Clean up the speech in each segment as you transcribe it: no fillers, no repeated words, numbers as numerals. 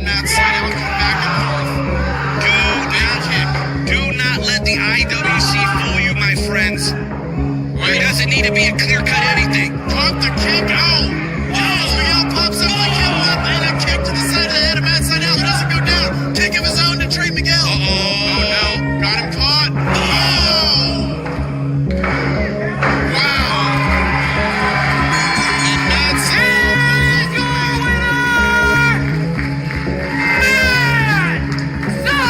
Matt Sydal come back and forth. Go down kick. Do not let the IWC fool you, my friends. There doesn't need to be a clear-cut anything. Pump the kick out. Oh, Miguel pops up like him up, and a kick to the side of the head of Matt Sydal. It doesn't go down. Kick of his own to Trey Miguel. Oh no. Got him caught. Oh! Wow. And that's it. Your winner, Matt Sydal.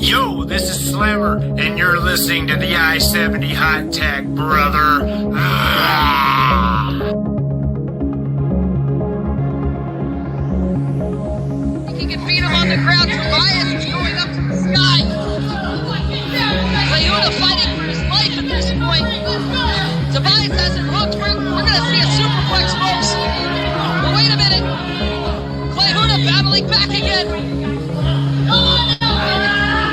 Yo, this is Slammer, and you're listening to the I-70 Hot Tag, brother. He can beat him on the ground. Tobias is going up to the sky. Leona fighting for his life at this point. Tobias has it hooked. We're going to see a superplex, folks. But wait a minute. Clayhuna battling back again.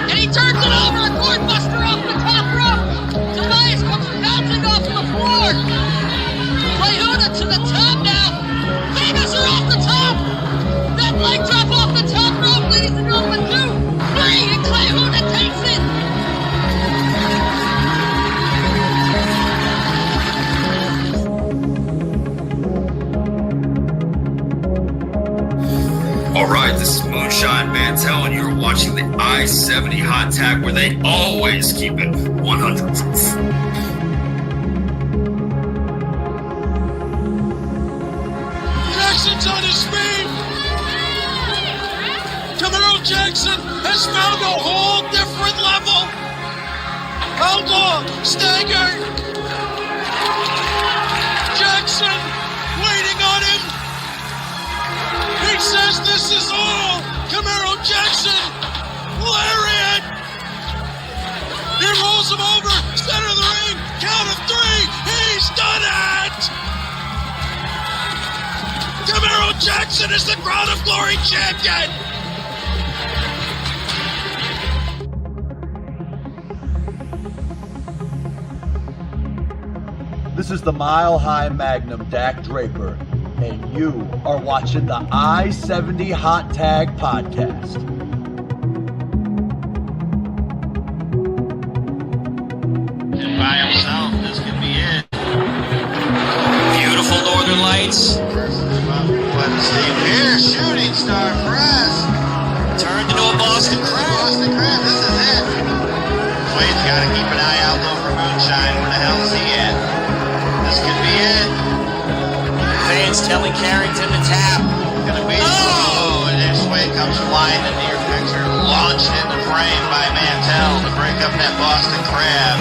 And he turns it over. A cord buster off the top rope. Tobias comes bouncing off the floor. Clayhuna to the top now. Famous are off the top. That leg drop off the top rope, ladies and gentlemen. 2, 3, and Clayhuna takes it. Alright, this is Moonshine Mantel, and you're watching the I-70 Hot Tag, where they always keep it 100 proof. Jackson's on his feet! Camaro Jackson has found a whole different level! Outlaw, staggered! Jackson waiting on him! He says this is all! Camaro Jackson! Lariat! He rolls him over! Center of the ring! Count of 3! He's done it! Camaro Jackson is the Crown of Glory champion! This is the Mile High Magnum, Dak Draper, and you are watching the I-70 Hot Tag Podcast. And by himself, this could be it. Beautiful Northern Lights. Here, shooting star press. Turned into a Boston Crab. Boston Crab, this is it. Wade's got to keep an eye out though for Moonshine. Where the hell is he at? This could be it. Fans telling Carrington to tap. Gonna be. Oh, and then Wade comes flying in the near picture, launched into frame by Mantel to break up that Boston Crab.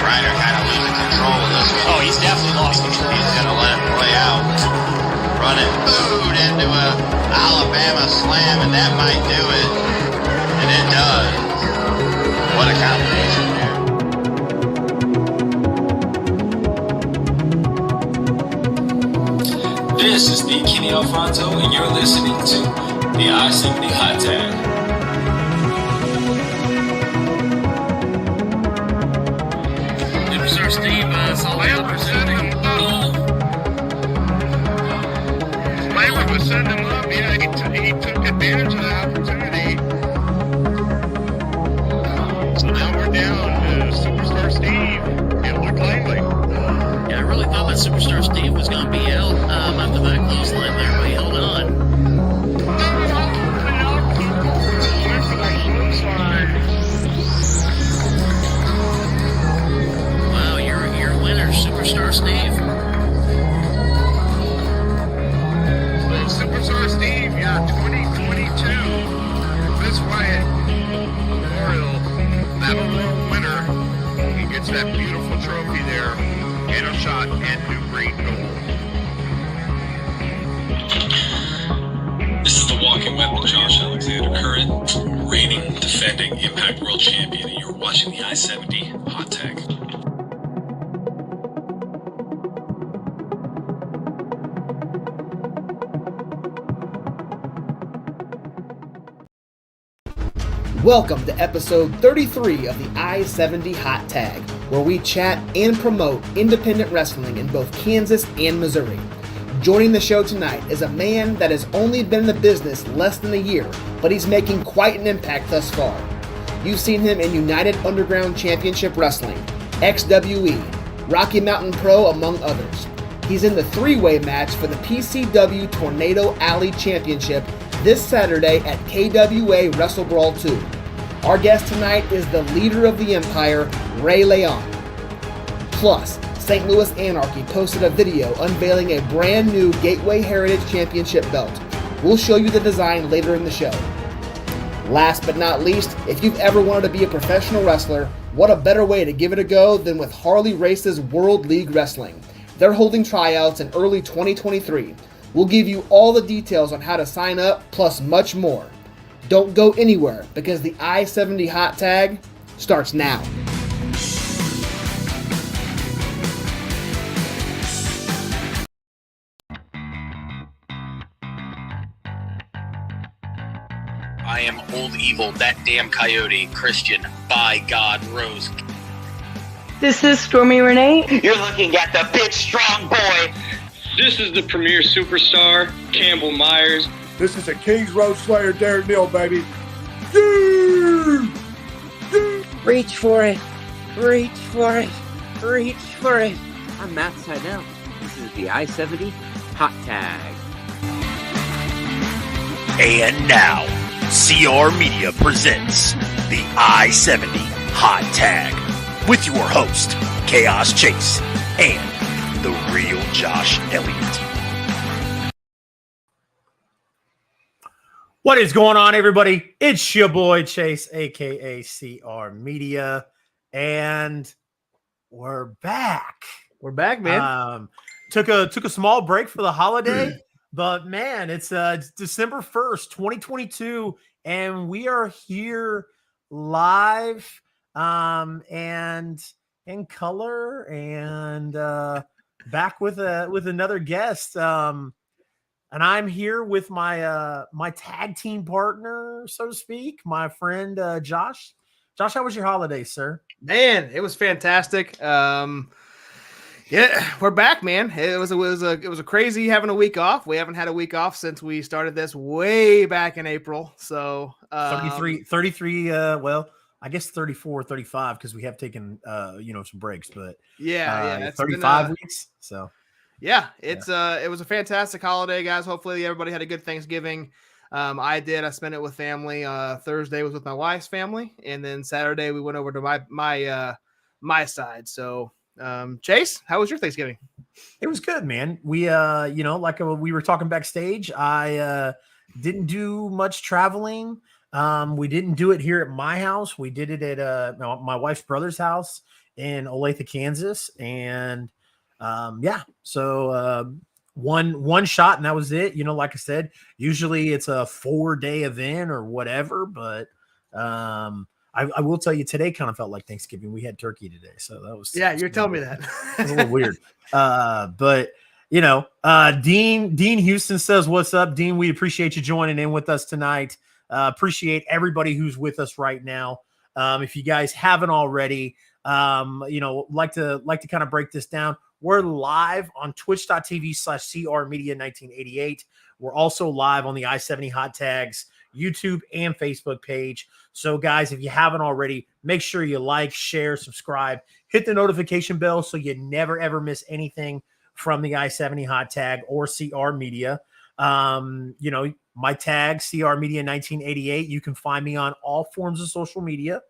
Ryder kind of losing control of this one. Oh, he's definitely lost control. He's gonna let it play out. Run it, boot into a Alabama slam, and that might do it. And it does. What a combination there. This is the Kenny Alfonso, and you're listening to the I-70 Hot Tag. Sir Steve, Slammer was sending him up. Slammer was sending him up. Yeah, he took advantage of the opportunity. So now we're down to Superstar Steve and Luke Langley. Yeah, I really thought that Superstar Steve was going to be out after that clothesline there, but he held on. Wow, you're a winner, Superstar Steve. Superstar Steve, yeah, 2022. This Wyatt Memorial Battle Royal winner. He gets that beautiful trophy there, and a shot at new green gold. This is the walking weapon, Josh Alexander, current reigning, defending Impact World Champion, and you're watching the I-70 Hot Tag. Welcome to episode 33 of the I-70 Hot Tag, where we chat and promote independent wrestling in both Kansas and Missouri. Joining the show tonight is a man that has only been in the business less than a year, but he's making quite an impact thus far. You've seen him in United Underground Championship Wrestling, XWE, Rocky Mountain Pro, among others. He's in the three-way match for the PCW Tornado Alley Championship this Saturday at KWA WrestleBrawl II. Our guest tonight is the leader of the Empire, Rey León. Plus, St. Louis Anarchy posted a video unveiling a brand new Gateway Heritage Championship belt. We'll show you the design later in the show. Last but not least, if you've ever wanted to be a professional wrestler, what a better way to give it a go than with Harley Race's World League Wrestling. They're holding tryouts in early 2023. We'll give you all the details on how to sign up, plus much more. Don't go anywhere, because the I-70 Hot Tag starts now. I am old evil, that damn coyote, Christian, by God, Rose. This is Stormy Renee. You're looking at the big strong boy. This is the premier superstar, Campbell Myers. This is a Kings Road Slayer, Derek Neal, baby. Yeah! Yeah! Reach for it. Reach for it. Reach for it. I'm Matt Seidel. This is the I-70 Hot Tag. And now, CR Media presents the I-70 Hot Tag with your host, Chaos Chase, and the real Josh Elliott. What is going on, everybody? It's your boy Chase, aka CR Media, and we're back. We're back, man. Took a small break for the holiday, but man, it's December 1st, 2022, and we are here live, and in color, and back with another guest. And I'm here with my my tag team partner, so to speak, my friend Josh. Josh, how was your holiday, sir? Man, it was fantastic. Yeah, we're back, man. It was a crazy having a week off. We haven't had a week off since we started this way back in April. So 33. Well, I guess 34, 35 because we have taken some breaks, but yeah, 35 weeks. So. Yeah, it was a fantastic holiday, guys. Hopefully everybody had a good Thanksgiving. I did. I spent it with family. Thursday was with my wife's family, and then Saturday we went over to my side. So, Chase, how was your Thanksgiving? It was good, man. We we were talking backstage. I didn't do much traveling. We didn't do it here at my house. We did it at my wife's brother's house in Olathe, Kansas, and so one shot and that was it. Like I said, usually it's a 4-day event or whatever, but I will tell you today kind of felt like Thanksgiving. We had turkey today, so that was you're telling me that. It was a little weird. But Dean Houston says, "What's up, Dean? We appreciate you joining in with us tonight. Appreciate everybody who's with us right now. If you guys haven't already, like to kind of break this down. We're live on twitch.tv/CRmedia1988. We're also live on the I-70 Hot Tags YouTube and Facebook page. So, guys, if you haven't already, make sure you like, share, subscribe, hit the notification bell so you never, ever miss anything from the I-70 Hot Tag or CR Media. My tag, CR Media 1988. You can find me on all forms of social media.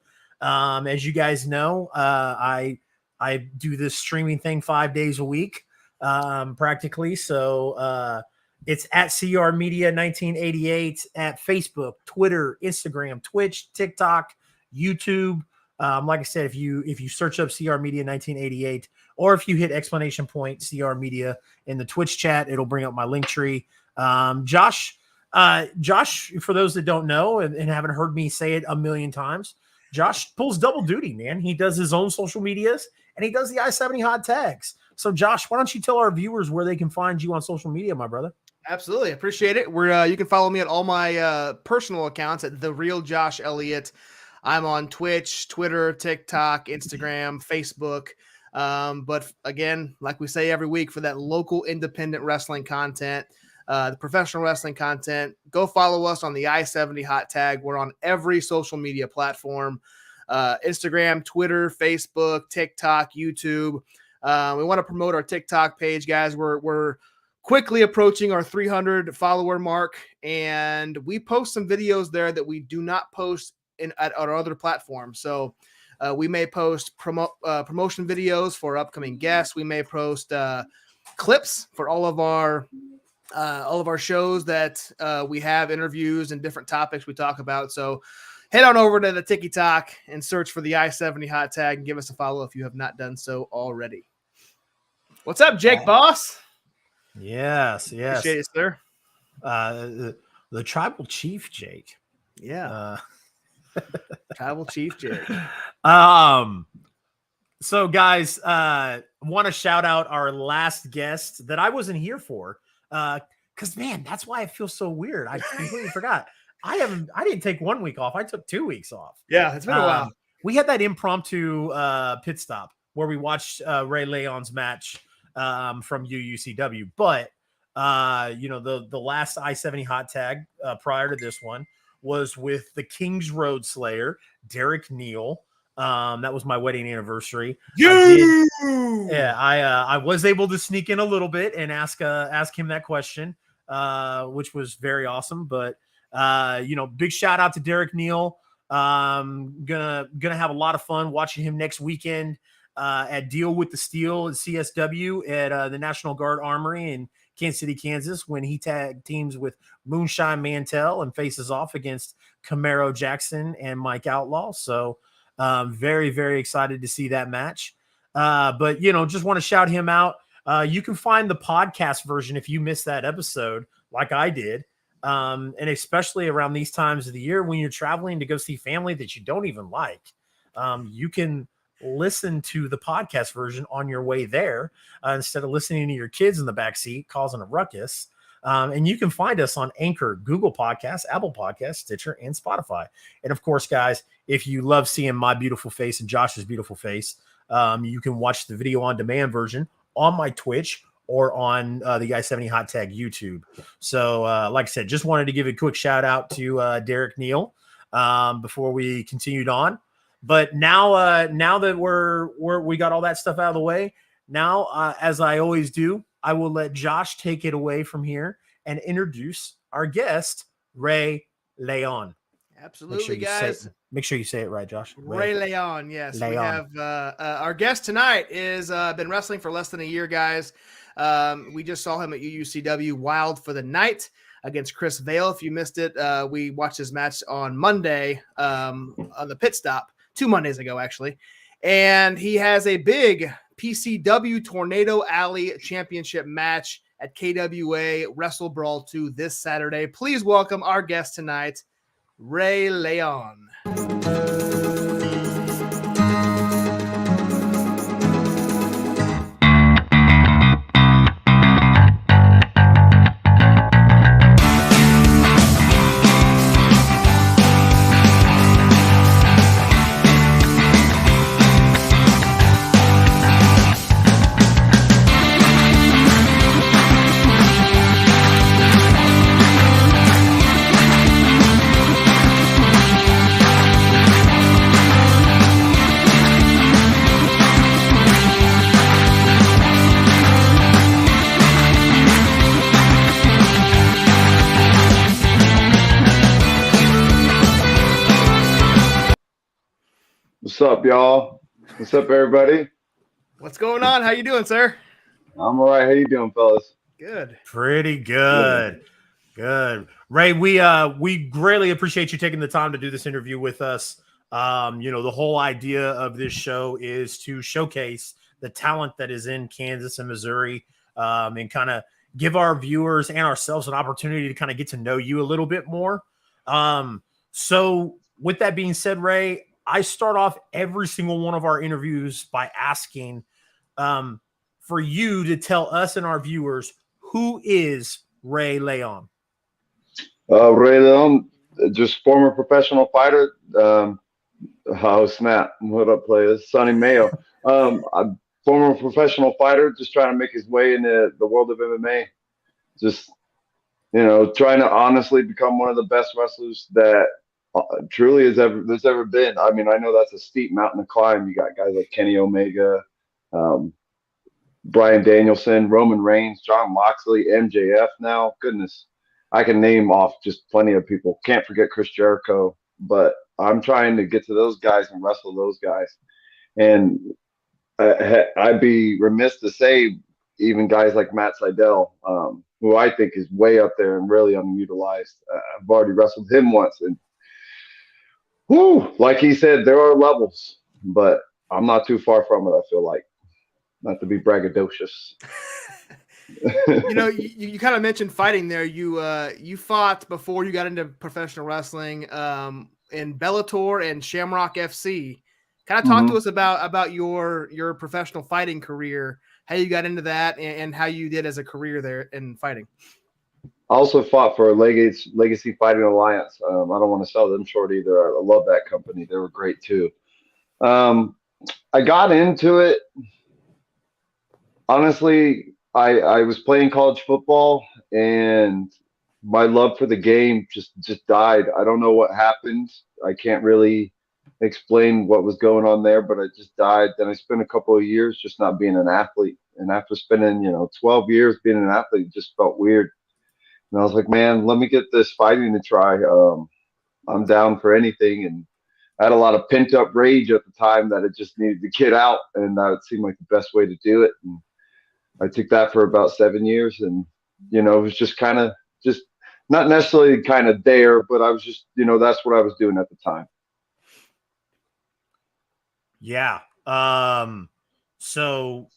As you guys know, I do this streaming thing 5 days a week, practically. So it's at CR Media 1988 at Facebook, Twitter, Instagram, Twitch, TikTok, YouTube. Like I said, if you search up CR Media 1988, or if you hit exclamation point CR Media in the Twitch chat, it'll bring up my link tree. Josh, for those that don't know and haven't heard me say it a million times, Josh pulls double duty, man. He does his own social medias and he does the I-70 Hot Tags. So, Josh, why don't you tell our viewers where they can find you on social media, my brother? Absolutely. Appreciate it. You can follow me at all my personal accounts at The Real Josh Elliott. I'm on Twitch, Twitter, TikTok, Instagram, Facebook. But again, like we say every week, for that local independent wrestling content, the professional wrestling content, go follow us on the I-70 hot tag. We're on every social media platform, Instagram, Twitter, Facebook, TikTok, YouTube. We want to promote our TikTok page, guys. We're quickly approaching our 300 follower mark, and we post some videos there that we do not post at our other platforms. So we may post promotion videos for upcoming guests. We may post clips for all of our shows that we have interviews and different topics we talk about. So head on over to the TikTok and search for the I-70 hot tag and give us a follow if you have not done so already. What's up, Jake Boss? Yes. Appreciate it, sir. The tribal chief, Jake. Yeah. Tribal chief, Jake. So guys, want to shout out our last guest that I wasn't here for. Cause man, that's why I feel so weird. I completely forgot. I didn't take 1 week off. I took 2 weeks off. Yeah. It's been a while. We had that impromptu pit stop where we watched Rey León's match from UUCW, but the last I-70 hot tag prior to this one was with the King's Road Slayer, Derek Neal. That was my wedding anniversary. I was able to sneak in a little bit and ask him that question, which was very awesome. But big shout out to Derek Neal. Gonna have a lot of fun watching him next weekend at Deal with the Steel at CSW at the National Guard Armory in Kansas City, Kansas, when he tag teams with Moonshine Mantell and faces off against Camaro Jackson and Mike Outlaw. So very, very excited to see that match. But just want to shout him out. You can find the podcast version if you missed that episode, like I did. And especially around these times of the year when you're traveling to go see family that you don't even like, you can listen to the podcast version on your way there instead of listening to your kids in the back seat causing a ruckus. And you can find us on Anchor, Google Podcasts, Apple Podcasts, Stitcher, and Spotify. And of course, guys, if you love seeing my beautiful face and Josh's beautiful face, you can watch the video on demand version on my Twitch or on the I-70 hot tag YouTube. So like I said, just wanted to give a quick shout out to Derek Neal before we continued on. But now that we got all that stuff out of the way, now as I always do, I will let Josh take it away from here and introduce our guest, Rey León. Absolutely, guys. Make sure you say it right, Josh. Rey León, yes. León. We have our guest tonight is been wrestling for less than a year, guys. We just saw him at UUCW Wild for the Night against Chris Vale. If you missed it, we watched his match on Monday on the pit stop 2 Mondays ago, actually. And he has a big PCW Tornado Alley Championship match at KWA WrestleBrawl II this Saturday. Please welcome our guest tonight, Rey León. What's up, y'all? What's up, everybody? What's going on? How you doing, sir? I'm all right. How you doing, fellas? Good. Pretty good. Good. Ray, we greatly appreciate you taking the time to do this interview with us. The whole idea of this show is to showcase the talent that is in Kansas and Missouri, and kind of give our viewers and ourselves an opportunity to kind of get to know you a little bit more. So with that being said, Ray, I start off every single one of our interviews by asking for you to tell us and our viewers, who is Rey León? Rey León, just former professional fighter. Oh, snap. What up, players? Sonny Mayo. I'm former professional fighter, just trying to make his way into the world of MMA. Just, trying to honestly become one of the best wrestlers that truly there's ever been. I mean, I know that's a steep mountain to climb. You got guys like Kenny Omega, Bryan Danielson, Roman Reigns, Jon Moxley, MJF now. Goodness, I can name off just plenty of people. Can't forget Chris Jericho, but I'm trying to get to those guys and wrestle those guys. And I'd be remiss to say even guys like Matt Sydal, who I think is way up there and really underutilized. I've already wrestled him once. And like he said, there are levels, but I'm not too far from it, I feel like. Not to be braggadocious. You kind of mentioned fighting there. You fought before you got into professional wrestling in Bellator and Shamrock FC. Kind of talk to us about your professional fighting career, how you got into that, and how you did as a career there in fighting. I also fought for Legacy Fighting Alliance. I don't want to sell them short either. I love that company. They were great too. I got into it. Honestly, I was playing college football and my love for the game just died. I don't know what happened. I can't really explain what was going on there, but it just died. Then I spent a couple of years just not being an athlete. And after spending, 12 years being an athlete, it just felt weird. And I was like, man, let me get this fighting to try. I'm down for anything. And I had a lot of pent up rage at the time that it just needed to get out. And that would seem like the best way to do it. And I took that for about 7 years. And, it was just kind of not necessarily kind of there, but I was just, that's what I was doing at the time. Yeah. So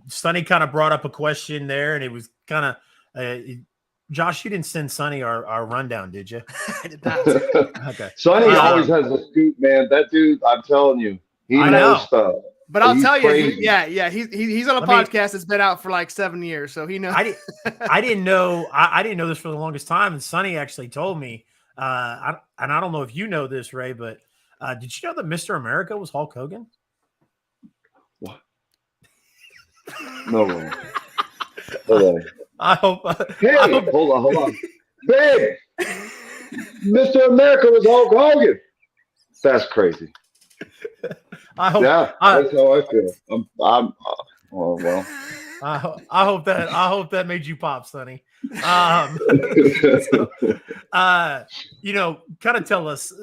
Sonny kind of brought up a question there, and it was kind of Josh, you didn't send Sonny our rundown, did you? I did not. Okay. Sonny always has a scoop, man. That dude, I'm telling you, he knows stuff. But I'll tell you, he's on a podcast that's been out for like 7 years, so he knows. I didn't know. I didn't know this for the longest time, and Sonny actually told me. And I don't know if you know this, Ray, but did you know that Mr. America was Hulk Hogan? What? No way. Hold on. Hold on. Babe, Mr. America was Hulk Hogan. That's crazy. I hope. Yeah, that's how I feel. Oh well. I hope that made you pop, Sonny. Kind of tell us,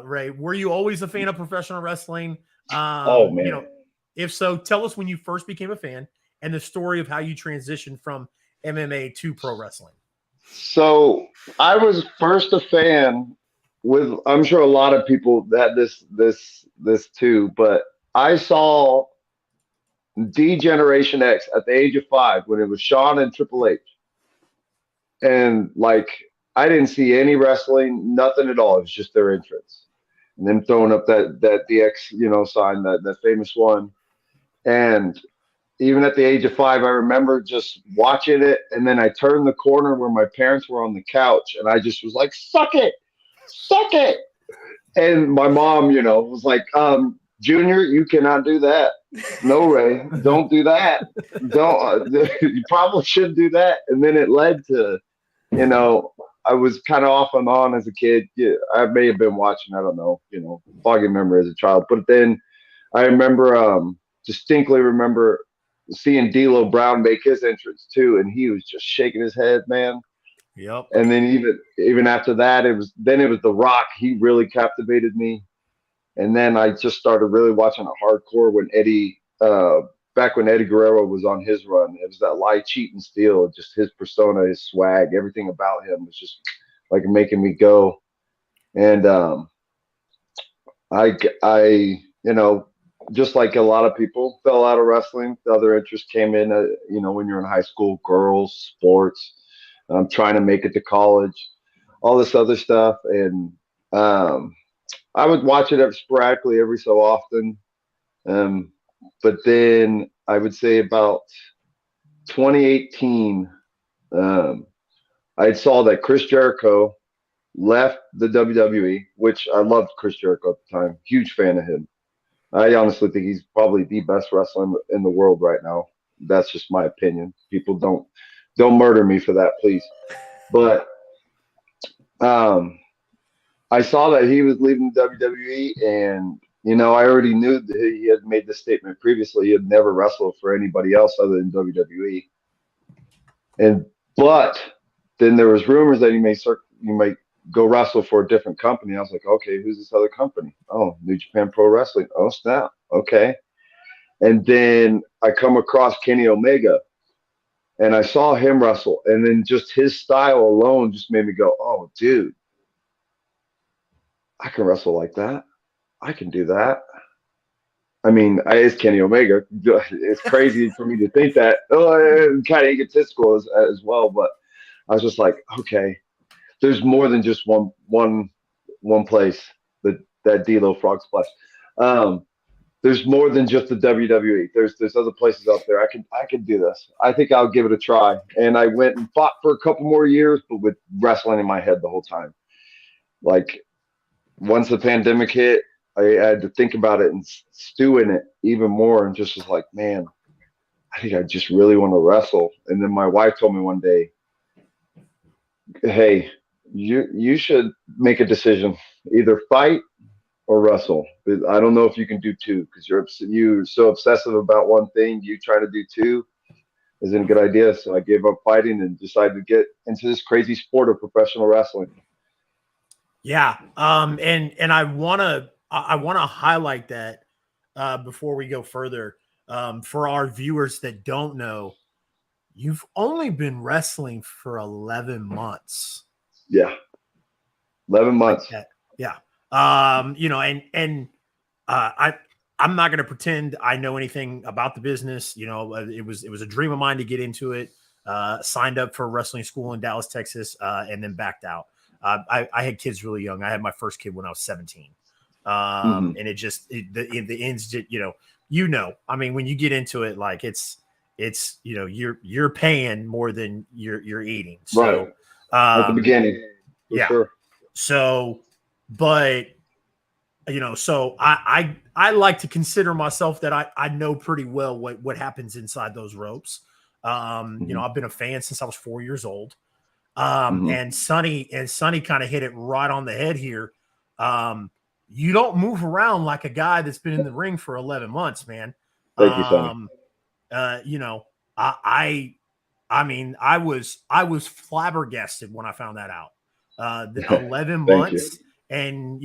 Ray, were you always a fan of professional wrestling? Oh man. If so, tell us when you first became a fan and the story of how you transitioned from MMA to pro wrestling. So I was first a fan with, I'm sure a lot of people had this too, but I saw D-Generation X at the age of 5 when it was Shawn and Triple H. And like, I didn't see any wrestling, nothing at all. It was just their entrance. And them throwing up that DX, sign, that famous one. And even at the age of 5, I remember just watching it. And then I turned the corner where my parents were on the couch and I just was like, suck it. And my mom, was like, Junior, you cannot do that. No, Ray, don't do that. Don't. You probably shouldn't do that. And then it led to, I was kind of off and on as a kid. Yeah, I may have been watching, I don't know, foggy memory as a child. But then I remember, distinctly remember seeing D'Lo Brown make his entrance too, and he was just shaking his head, man. Yep. And then even after that, it was The Rock. He really captivated me. And then I just started really watching it hardcore when back when Eddie Guerrero was on his run. It was that lie, cheat, and steal. Just his persona, his swag, everything about him was just like making me go. And I just like a lot of people, fell out of wrestling. The other interests came in, when you're in high school, girls, sports, trying to make it to college, all this other stuff. And I would watch it sporadically every so often. But then I would say about 2018, I saw that Chris Jericho left the WWE, which I loved Chris Jericho at the time. Huge fan of him. I honestly think he's probably the best wrestler in the world right now. That's just my opinion. People don't murder me for that, please. But I saw that he was leaving WWE, and I already knew that he had made this statement previously. He had never wrestled for anybody else other than WWE. But then there was rumors that he might go wrestle for a different company. I was like, okay, who's this other company? Oh, New Japan Pro Wrestling. Oh, snap. Okay. And then I come across Kenny Omega, and I saw him wrestle, and then just his style alone just made me go, oh, dude, I can wrestle like that. I can do that. I mean, it's Kenny Omega. It's crazy for me to think that. Oh, kind of egotistical as well, but I was just like, okay, there's more than just one place, that D-Lo Frog Splash. There's more than just the WWE. There's other places out there. I can do this. I think I'll give it a try. And I went and fought for a couple more years, but with wrestling in my head the whole time. Like, once the pandemic hit, I had to think about it and stew in it even more, and just was like, man, I think I just really want to wrestle. And then my wife told me one day, hey, you should make a decision, either fight or wrestle. I don't know if you can do two, because you're so obsessive about one thing. You trying to do two isn't a good idea. So I gave up fighting and decided to get into this crazy sport of professional wrestling. Yeah. And I want to highlight that before we go further, for our viewers that don't know, you've only been wrestling for 11 months. Yeah. 11 months. Like yeah. I'm not going to pretend I know anything about the business. It was a dream of mine to get into it. Signed up for a wrestling school in Dallas, Texas, and then backed out. I had kids really young. I had my first kid when I was 17. And it just, the ends, I mean, when you get into it, like it's, you're paying more than you're eating. So, right. At the beginning. Yeah. Sure. So, but, so I like to consider myself that I know pretty well what happens inside those ropes. I've been a fan since I was 4 years old. And Sonny kind of hit it right on the head here. You don't move around like a guy that's been in the ring for 11 months, man. Thank you, Sonny. I mean, I was flabbergasted when I found that out. The 11 months, and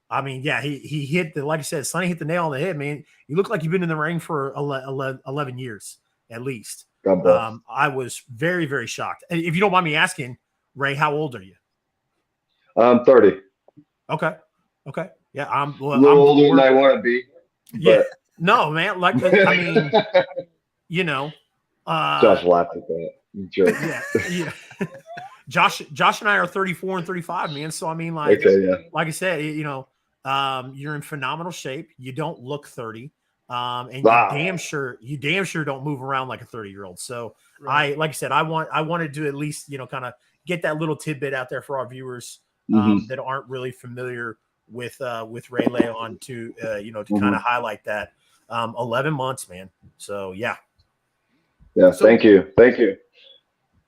I mean, yeah, he hit like I said, Sonny hit the nail on the head, man. You look like you've been in the ring for 11 years at least. I was very, very shocked. If you don't mind me asking, Ray, how old are you? I'm 30. Okay. Yeah, I'm a little older than I want to be. Yeah. No, man. Like, I mean, Josh laughed at that. You jerk. Yeah. Josh and I are 34 and 35, man. So I mean, like, like I said, you're in phenomenal shape. You don't look 30. And you damn sure don't move around like a 30-year-old. So like I said, I wanted to at least, kind of get that little tidbit out there for our viewers that aren't really familiar with Rey León to kind of highlight that. 11 months, man. So yeah. Yeah. Thank you.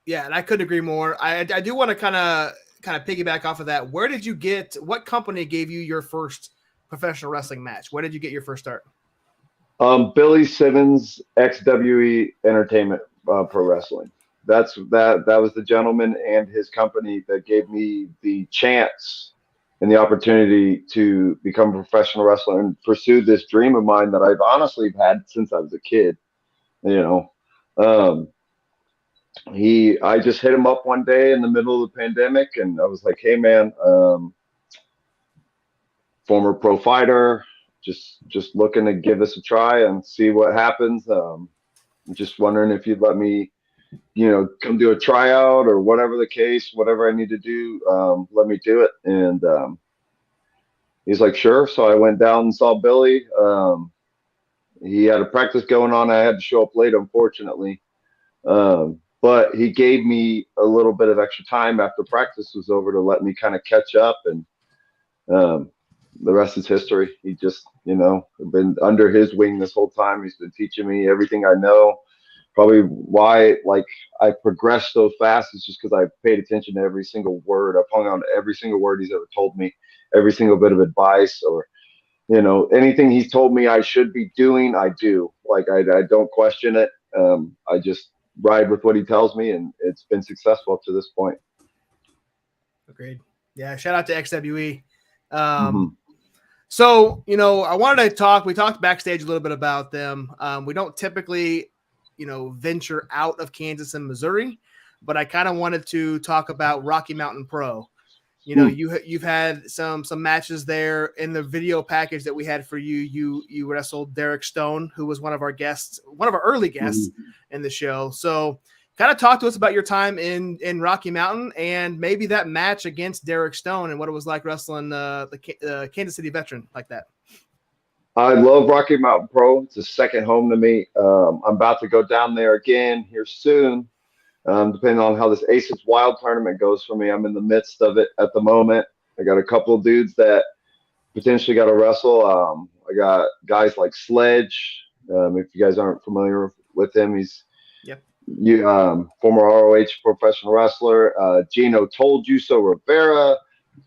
Yeah. And I couldn't agree more. I do want to kind of piggyback off of that. What company gave you your first professional wrestling match? Where did you get your first start? Billy Simmons, XWE Entertainment Pro Wrestling. That was the gentleman and his company that gave me the chance and the opportunity to become a professional wrestler and pursue this dream of mine that I've honestly had since I was a kid. I just hit him up one day in the middle of the pandemic, and I was like, hey man, former pro fighter, just looking to give this a try and see what happens. I'm just wondering if you'd let me, come do a tryout or whatever the case, whatever I need to do, let me do it. And he's like, sure. So I went down and saw Billy. He had a practice going on. I had to show up late, unfortunately. but he gave me a little bit of extra time after practice was over to let me kind of catch up, and the rest is history. He just, been under his wing this whole time. He's been teaching me everything I know. Probably why, like, I progressed so fast is just because I paid attention to every single word. I've hung on to every single word he's ever told me, every single bit of advice, or anything he's told me I should be doing, I do. Like, I don't question it. I just ride with what he tells me, and it's been successful up to this point. Agreed. Yeah, shout out to XWE. So, I wanted to talk. We talked backstage a little bit about them. We don't typically, venture out of Kansas and Missouri, but I kind of wanted to talk about Rocky Mountain Pro. You've had some matches there. In the video package that we had for you. You wrestled Derek Stone, who was one of our early guests in the show. So, kind of talk to us about your time in Rocky Mountain and maybe that match against Derek Stone and what it was like wrestling the Kansas City veteran like that. I love Rocky Mountain Pro. It's a second home to me. I'm about to go down there again here soon, depending on how this Aces Wild tournament goes for me. I'm in the midst of it at the moment. I got a couple of dudes that potentially got to wrestle. I got guys like Sledge. If you guys aren't familiar with him, he's former ROH professional wrestler. Gino Told You So Rivera,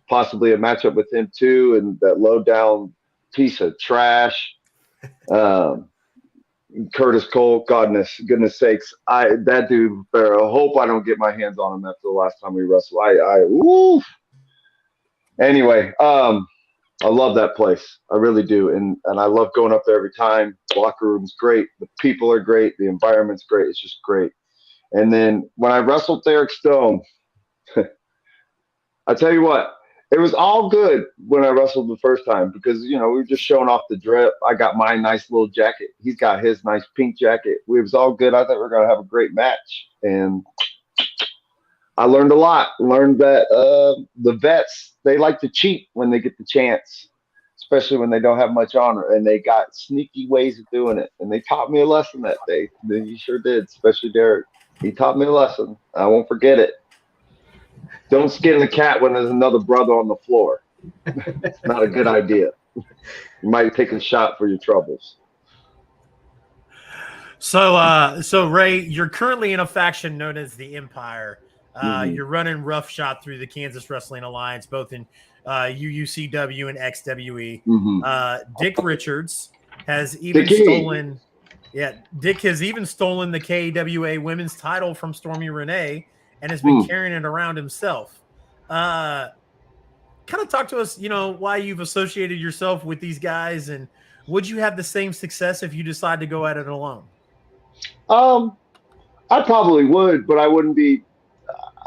possibly a matchup with him too, and that low down piece of trash. Curtis Cole, goodness sakes, that dude Rivera, I hope I don't get my hands on him after the last time we wrestled. Anyway, I love that place. I really do. And I love going up there every time. The locker room's great. The people are great. The environment's great. It's just great. And then when I wrestled Derek Stone, I tell you what, it was all good when I wrestled the first time because, we were just showing off the drip. I got my nice little jacket. He's got his nice pink jacket. It was all good. I thought we were going to have a great match. And I learned a lot. Learned that the vets, they like to cheat when they get the chance, especially when they don't have much honor, and they got sneaky ways of doing it. And they taught me a lesson that day. He sure did, especially Derek. He taught me a lesson. I won't forget it. Don't skin the cat when there's another brother on the floor. It's not a good idea. You might take a shot for your troubles. So Ray, you're currently in a faction known as the Empire. You're running roughshod through the Kansas Wrestling Alliance, both in UUCW and XWE. Dick Richards has even stolen. Yeah, Dick has even stolen the KWA Women's title from Stormy Renee and has been carrying it around himself. Kind of talk to us, why you've associated yourself with these guys, and would you have the same success if you decide to go at it alone? I probably would, but I wouldn't be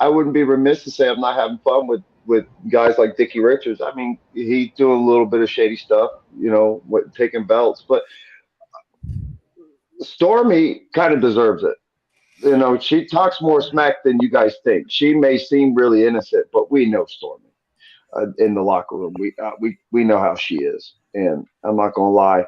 remiss to say I'm not having fun with guys like Dickie Richards. I mean, he's doing a little bit of shady stuff, taking belts, but Stormy kind of deserves it. She talks more smack than you guys think. She may seem really innocent, but we know Stormy in the locker room. We know how she is, and I'm not gonna lie,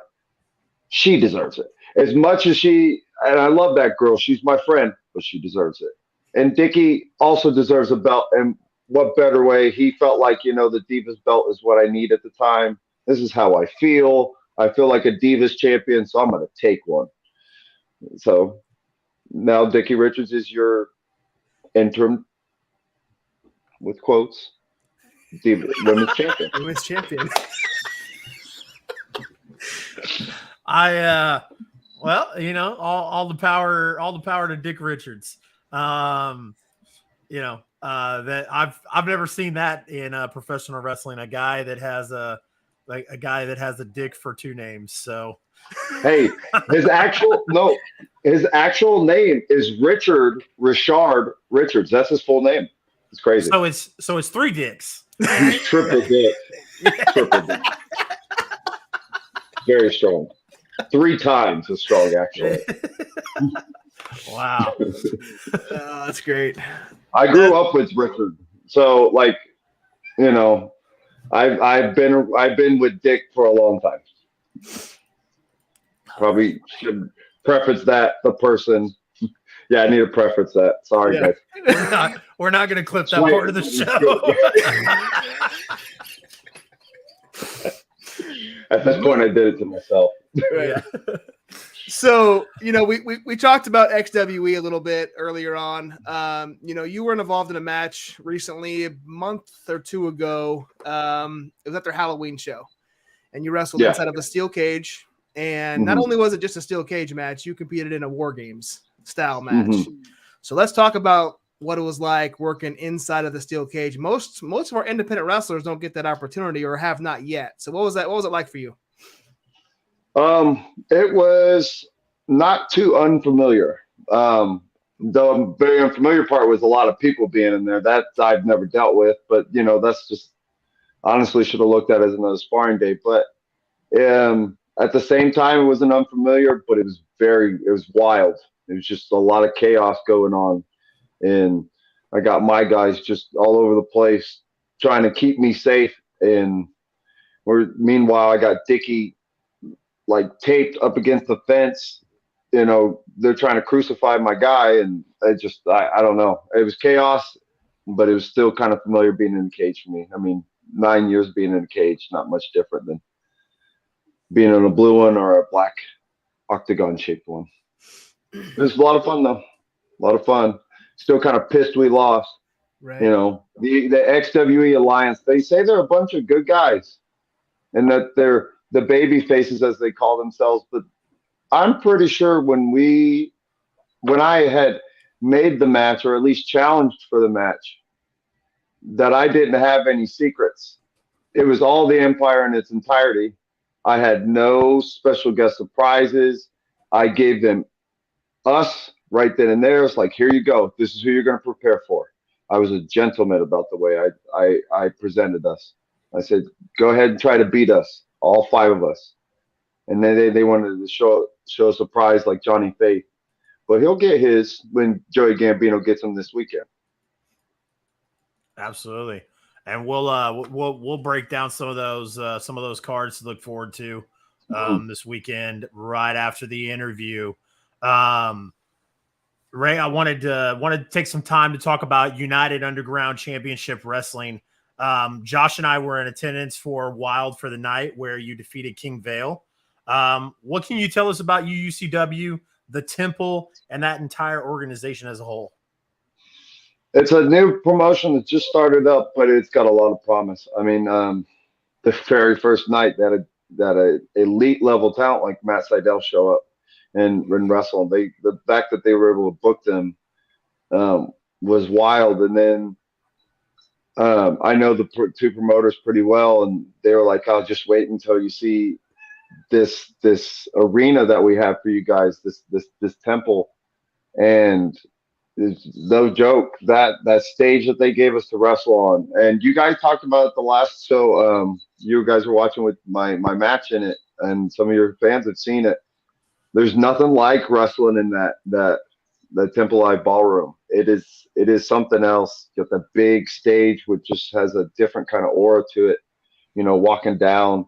she deserves it as much as she. And I love that girl. She's my friend, but she deserves it. And Dickie also deserves a belt. And what better way? He felt like, the Divas belt is what I need at the time. This is how I feel. I feel like a Divas champion, so I'm going to take one. So now Dickie Richards is your interim, with quotes, Divas women's champion. Women's champion. Well, all the power to Dick Richards. That I've never seen that in professional wrestling. A guy that has a dick for two names. So, hey, his actual name is Richard Richards. That's his full name. It's crazy. So it's three dicks. He's triple dick. Triple dick. Very strong. 3 times as strong, actually. Wow. That's great. I grew up with Richard. So I've been with Dick for a long time. Probably should preface that the person Yeah, I need to preference that. Sorry, Yeah. guys. We're not going to clip that part of the show. At this point, I did it to myself. Right. So, we talked about XWE a little bit earlier on. You were involved in a match recently, a month or two ago. It was at their Halloween show, and you wrestled inside of a steel cage. And not only was it just a steel cage match, you competed in a War Games style match. So let's talk about what it was like working inside of the steel cage. Most of our independent wrestlers don't get that opportunity or have not yet. So what was that? What was it like for you? It was not too unfamiliar. The very unfamiliar part was a lot of people being in there. That I've never dealt with, but that's just honestly should have looked at it as another sparring day. But at the same time, it wasn't unfamiliar, but it was wild. It was just a lot of chaos going on. And I got my guys just all over the place trying to keep me safe. And meanwhile, I got Dickie taped up against the fence. They're trying to crucify my guy, and I don't know. It was chaos, but it was still kind of familiar being in the cage for me. I mean, 9 years being in a cage, not much different than being in a blue one or a black octagon shaped one. It was a lot of fun though. A lot of fun. Still kind of pissed we lost. Right. The XWE Alliance, they say they're a bunch of good guys and that they're the baby faces, as they call themselves. But I'm pretty sure when I had made the match, or at least challenged for the match, that I didn't have any secrets. It was all the Empire in its entirety. I had no special guest surprises. I gave them us right then and there. It's like, here you go. This is who you're going to prepare for. I was a gentleman about the way I presented us. I said, go ahead and try to beat us, all 5 of us. And then they wanted to show a surprise like Johnny Faith. But he'll get his when Joey Gambino gets him this weekend. Absolutely. And we'll break down some of those cards to look forward to this weekend right after the interview. Ray, I wanted to take some time to talk about United Underground Championship Wrestling. Josh and I were in attendance for Wild for the Night, where you defeated King Vale. What can you tell us about UUCW, the Temple, and that entire organization as a whole? It's a new promotion that just started up, but it's got a lot of promise. I mean, the very first night that a elite level talent like Matt Seidel show up and wrestle, the fact that they were able to book them was wild. And then I know the 2 promoters pretty well, and they were like, "I'll just wait until you see this arena that we have for you guys, this temple." And it's no joke, that stage that they gave us to wrestle on. And you guys talked about it the last show. You guys were watching with my match in it, and some of your fans have seen it. There's nothing like wrestling in that Temple Live ballroom. It is something else. You got the big stage, which just has a different kind of aura to it. Walking down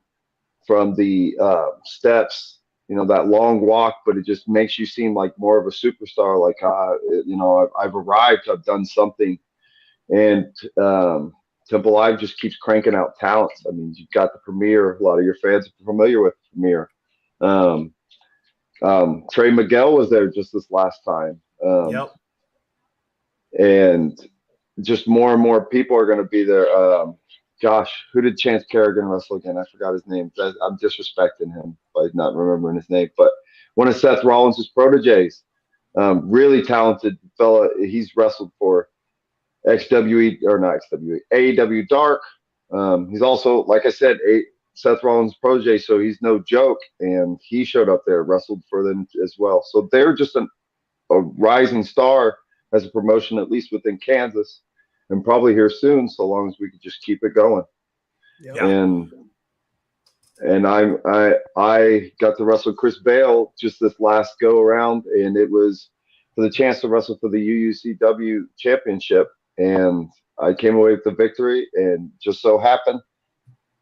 from the steps, that long walk, but it just makes you seem like more of a superstar. Like, I've arrived, I've done something. And Temple Live just keeps cranking out talents. I mean, you've got the Premier. A lot of your fans are familiar with Premier. Trey Miguel was there just this last time. Yep. And just more and more people are going to be there. Gosh, who did Chance Kerrigan wrestle again? I forgot his name. I'm disrespecting him by not remembering his name. But one of Seth Rollins' proteges, really talented fella. He's wrestled for AEW Dark. He's also, like I said, Seth Rollins' protege, so he's no joke. And he showed up there, wrestled for them as well. So they're just a rising star as a promotion, at least within Kansas. And probably here soon, so long as we could just keep it going. Yeah. And I got to wrestle Chris Bale just this last go around, and it was for the chance to wrestle for the UUCW championship, and I came away with the victory. And just so happened,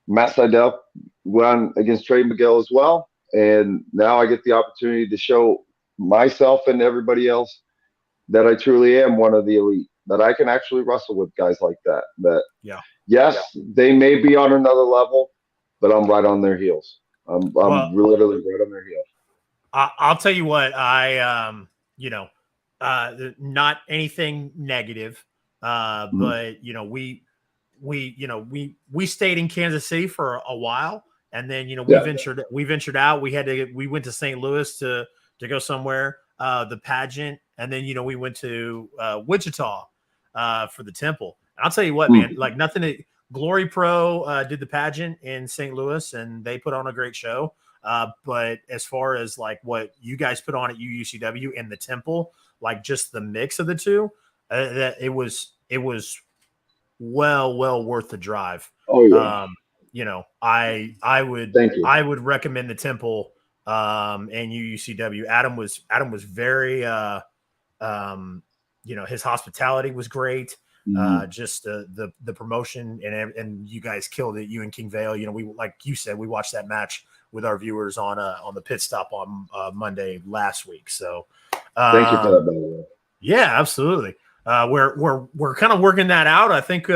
Matt Seidel won against Trey Miguel as well, and now I get the opportunity to show myself and everybody else that I truly am one of the elite, that I can actually wrestle with guys like that. That yes, they may be on another level, but I'm right on their heels. I'm literally right on their heels. I'll tell you what, not anything negative, but we stayed in Kansas City for a while, and then we ventured out. We went to St. Louis to go somewhere, the pageant, and then we went to Wichita for the temple. And I'll tell you what, man, like nothing. Glory Pro did the pageant in St. Louis, and they put on a great show. But as far as like what you guys put on at UUCW and the temple, like just the mix of the two, that it was well worth the drive. Oh yeah. I would recommend the temple and UUCW. Adam was very his hospitality was great. Just the promotion and you guys killed it. You and King Vale, we, like you said, we watched that match with our viewers on the pit stop on Monday last week. So thank you for that, by the way. Yeah, absolutely. We're kind of working that out. I think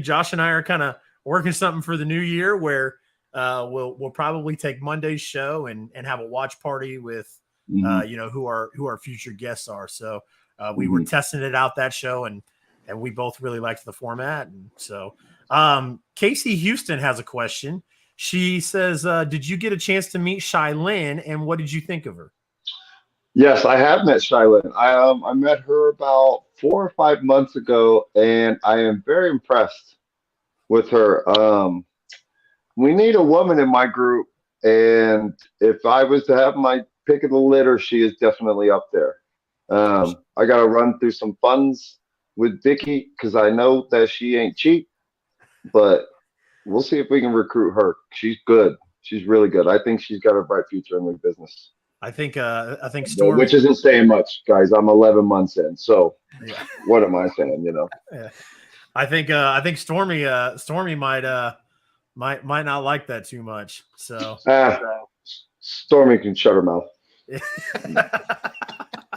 Josh and I are kind of working something for the new year where we'll probably take Monday's show and have a watch party with who our future guests are. So we were testing it out, that show, and we both really liked the format. And so Casey Houston has a question. She says, did you get a chance to meet Shylin, and what did you think of her? Yes, I have met Shylin. I met her about 4 or 5 months ago, and I am very impressed with her. We need a woman in my group, and if I was to have my pick of the litter, she is definitely up there. I got to run through some funds with Vicky because I know that she ain't cheap, but we'll see if we can recruit her. She's good. She's really good. I think she's got a bright future in the business. I think Stormy, which isn't saying much, guys. I'm 11 months in, so what am I saying? Yeah. I think Stormy might not like that too much. So Stormy can shut her mouth.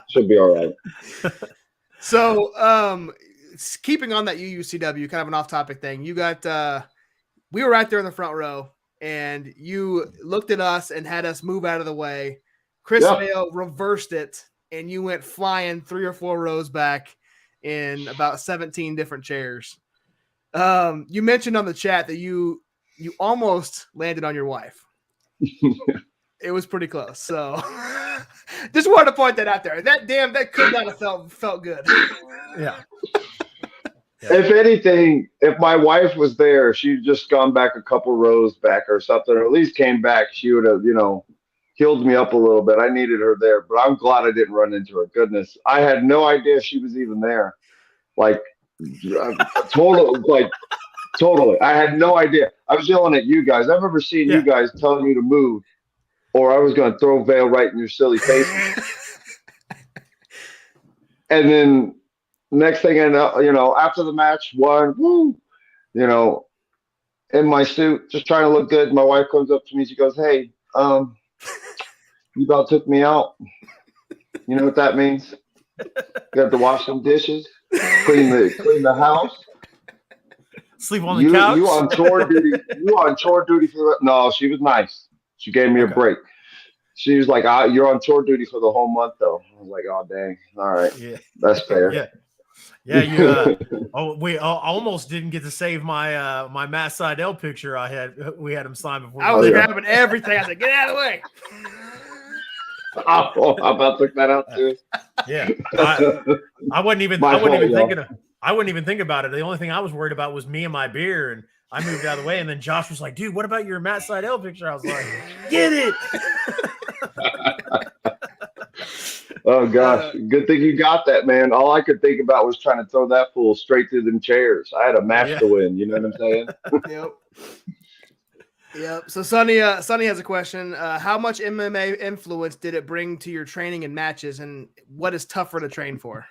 Should be all right. So, keeping on that UUCW, kind of an off-topic thing, you got we were right there in the front row, and you looked at us and had us move out of the way. Chris Vale reversed it, and you went flying 3 or 4 rows back in about 17 different chairs. You mentioned on the chat that you almost landed on your wife. It was pretty close. So just wanted to point that out there. That could not have felt good. Yeah. If anything, if my wife was there, she'd just gone back a couple rows back or something, or at least came back. She would have, healed me up a little bit. I needed her there, but I'm glad I didn't run into her. Goodness, I had no idea she was even there. Like, totally. I had no idea. I was yelling at you guys. I remember seeing you guys telling me to move, or I was going to throw Vale right in your silly face. And then next thing I know, after the match, in my suit, just trying to look good. My wife comes up to me. She goes, "Hey, you about took me out. You know what that means? You have to wash some dishes, clean the house, sleep on the couch. You on chore duty? You on chore duty for the?" No, she was nice. She gave me a break. She was like, "You're on chore duty for the whole month, though." I was like, "Oh dang, all right, that's fair." Yeah. You. I almost didn't get to save my my Matt Seidel picture. We had him sign before. I was grabbing everything. I was like, "Get out of the way." Oh, I about took that out too. Yeah, I wasn't even thinking about it. The only thing I was worried about was me and my beer, and I moved out of the way. And then Josh was like, "Dude, what about your Matt Seidel picture?" I was like, "Get it." Oh gosh, good thing you got that, man. All I could think about was trying to throw that fool straight through them chairs. I had a match to win. You know what I'm saying? Yep. So Sonny has a question. How much MMA influence did it bring to your training and matches, and what is tougher to train for?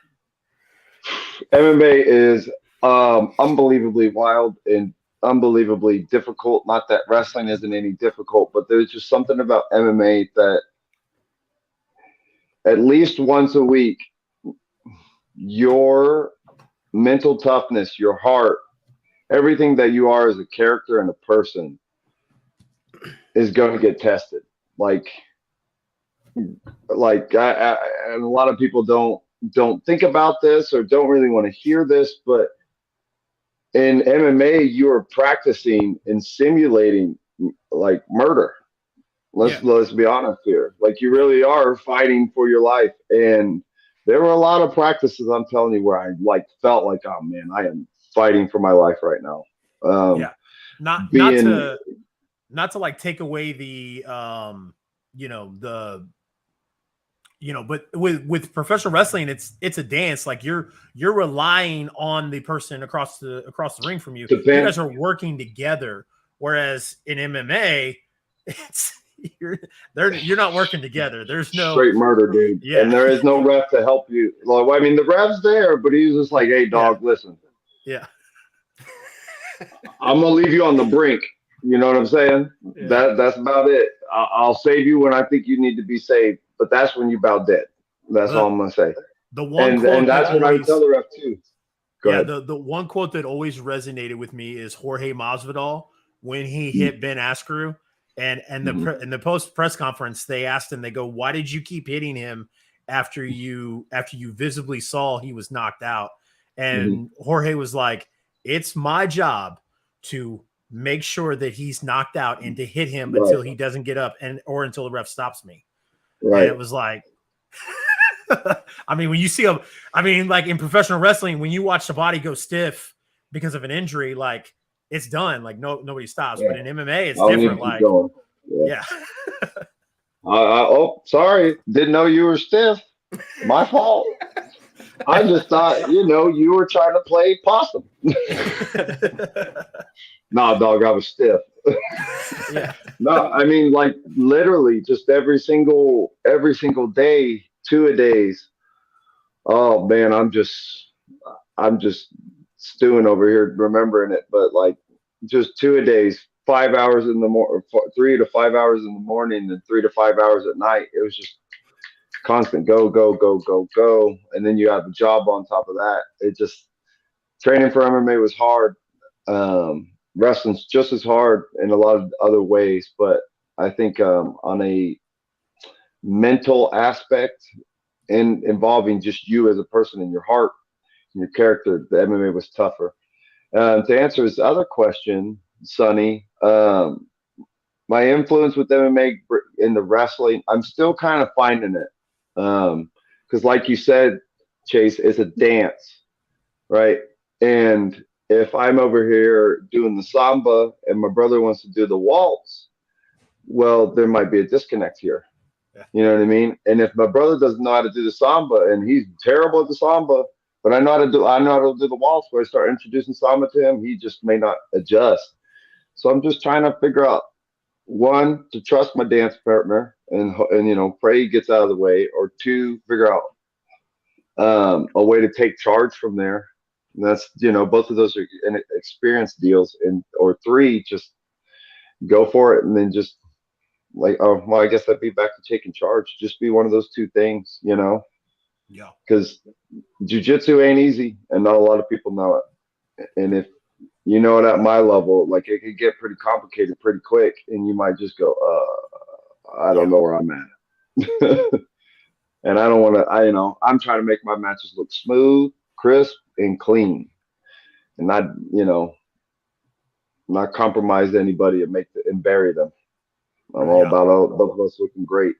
MMA is unbelievably wild and unbelievably difficult. Not that wrestling isn't any difficult, but there's just something about MMA that at least once a week your mental toughness, your heart, everything that you are as a character and a person is going to get tested. Like and a lot of people don't think about this or don't really want to hear this, but in MMA, you are practicing and simulating like murder. Let's be honest here. Like you really are fighting for your life. And there were a lot of practices, I'm telling you, where I like felt like, oh man, I am fighting for my life right now. Not to like take away the but with professional wrestling, it's a dance. Like you're relying on the person across the ring from you. You guys are working together. Whereas in MMA, you're not working together. There's no straight murder, dude. Yeah. And there is no ref to help you. Well, I mean, the ref's there, but he's just like, hey, dog, listen. Yeah. I'm gonna leave you on the brink. You know what I'm saying? Yeah. That's about it. I'll save you when I think you need to be saved, but that's when you about dead. That's all I'm gonna say. The one quote and that's what I tell the ref too. Go ahead. The one quote that always resonated with me is Jorge Masvidal when he hit Ben Askren, and in the post press conference they asked him, they go, "Why did you keep hitting him after you visibly saw he was knocked out?" And Jorge was like, "It's my job to make sure that he's knocked out and to hit him until he doesn't get up or until the ref stops me." Right. And it was like, I mean, when you see like in professional wrestling, when you watch the body go stiff because of an injury, like it's done, like nobody stops. But in MMA, it's different. Like, oh, sorry, didn't know you were stiff. My fault. I just thought, you were trying to play possum. Nah, dog, I was stiff. No, I mean, like literally just every single day, 2-a-days. Oh man, I'm just stewing over here remembering it, but like just 2-a-days, 5 hours in the morning, 3 to 5 hours in the morning, and 3 to 5 hours at night. It was just constant go, and then you have the job on top of that. It just training for MMA was hard. Wrestling's just as hard in a lot of other ways, but I think on a mental aspect and involving just you as a person and your heart and your character, the MMA was tougher. To answer his other question, Sonny, my influence with MMA in the wrestling, I'm still kind of finding it. Because like you said, Chase, it's a dance, right? And if I'm over here doing the samba and my brother wants to do the waltz, well, there might be a disconnect here. Yeah. You know what I mean? And if my brother doesn't know how to do the samba and he's terrible at the samba, but I know how to do the waltz, where I start introducing samba to him, he just may not adjust. So I'm just trying to figure out, one, to trust my dance partner and pray he gets out of the way, or two, figure out a way to take charge from there. And that's, both of those are experience deals. Or three, just go for it, and then just like, oh, well, I guess that'd be back to taking charge. Just be one of those two things, Yeah. Because jiu-jitsu ain't easy, and not a lot of people know it. And if you know it at my level, like it could get pretty complicated pretty quick, and you might just go, I don't know where I'm at. And I don't want to, I'm trying to make my matches look smooth, crisp, and clean, and not compromise anybody and bury them. I'm all about both of us looking great.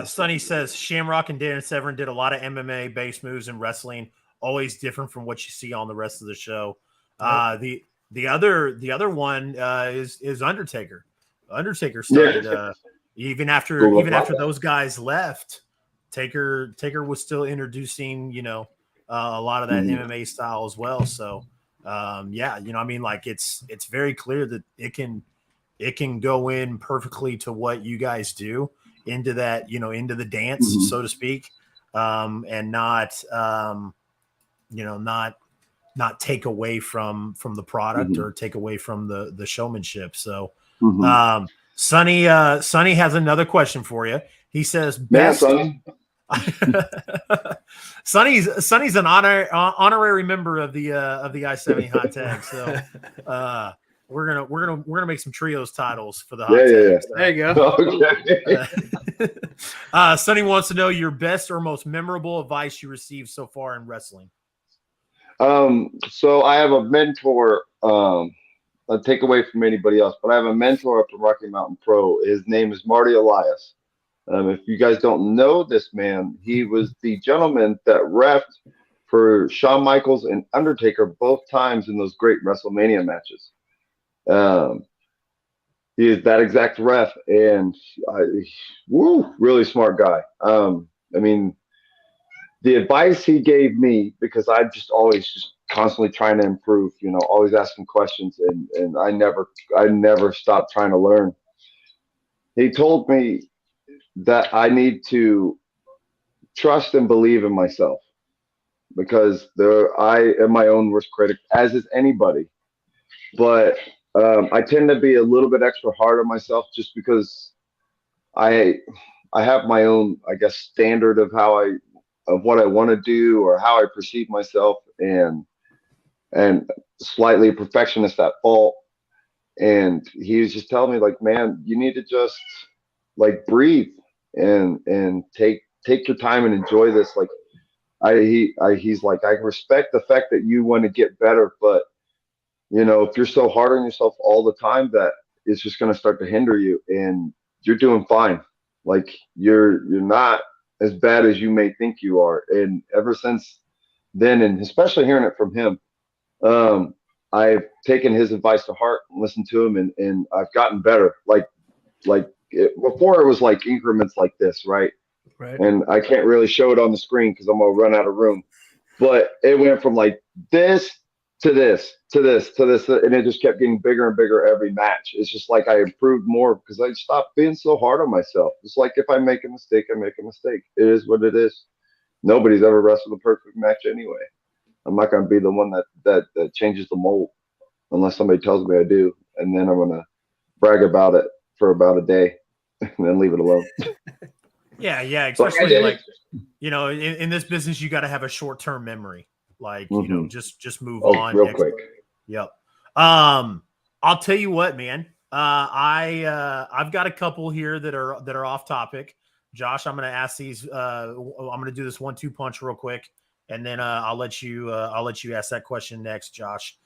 Sonny says Shamrock and Dan Severn did a lot of MMA based moves in wrestling, always different from what you see on the rest of the show. The other one is Undertaker. Undertaker started even after those guys left. Taker was still introducing a lot of that MMA style as well. So it's very clear that it can go in perfectly to what you guys do, into that, into the dance, so to speak, and not take away from the product or take away from the showmanship. So Sonny has another question for you. He says, Sonny's an honorary member of the I-70 hot tag. So we're gonna make some trios titles for the hot tag. So. There you go. Okay. Sonny wants to know your best or most memorable advice you received so far in wrestling. So I have a mentor. I'll take away from anybody else, but I have a mentor up in Rocky Mountain Pro. His name is Marty Elias. If you guys don't know this man, he was the gentleman that reffed for Shawn Michaels and Undertaker both times in those great WrestleMania matches. He is that exact ref, and really smart guy. I mean, the advice he gave me, because I'm just always just constantly trying to improve, always asking questions, and I never stopped trying to learn. He told me that I need to trust and believe in myself, because I am my own worst critic, as is anybody. But I tend to be a little bit extra hard on myself, just because I have my own, I guess, standard of what I want to do or how I perceive myself, and slightly a perfectionist at fault. And he was just telling me, like, man, you need to just like breathe and take your time and enjoy this. Like he's like, I respect the fact that you want to get better, but if you're so hard on yourself all the time, that it's just going to start to hinder you, and you're doing fine. Like you're not as bad as you may think you are. And ever since then, and especially hearing it from him, I've taken his advice to heart and listened to him, and I've gotten better. Before it was like increments like this, right? Right. And I can't really show it on the screen because I'm gonna run out of room. But it went from like this to this to this to this, and it just kept getting bigger and bigger every match. It's just like I improved more because I stopped being so hard on myself. It's like if I make a mistake, I make a mistake. It is what it is. Nobody's ever wrestled a perfect match anyway. I'm not gonna be the one that changes the mold unless somebody tells me I do, and then I'm gonna brag about it for about a day and then leave it alone. Yeah, especially in this business, you got to have a short-term memory. Like, just move on real quick. Yep. I'll tell you what, man. I've got a couple here that are off topic. Josh, I'm going to ask these. I'm going to do this 1-2 punch real quick, and then I'll let you ask that question next, Josh.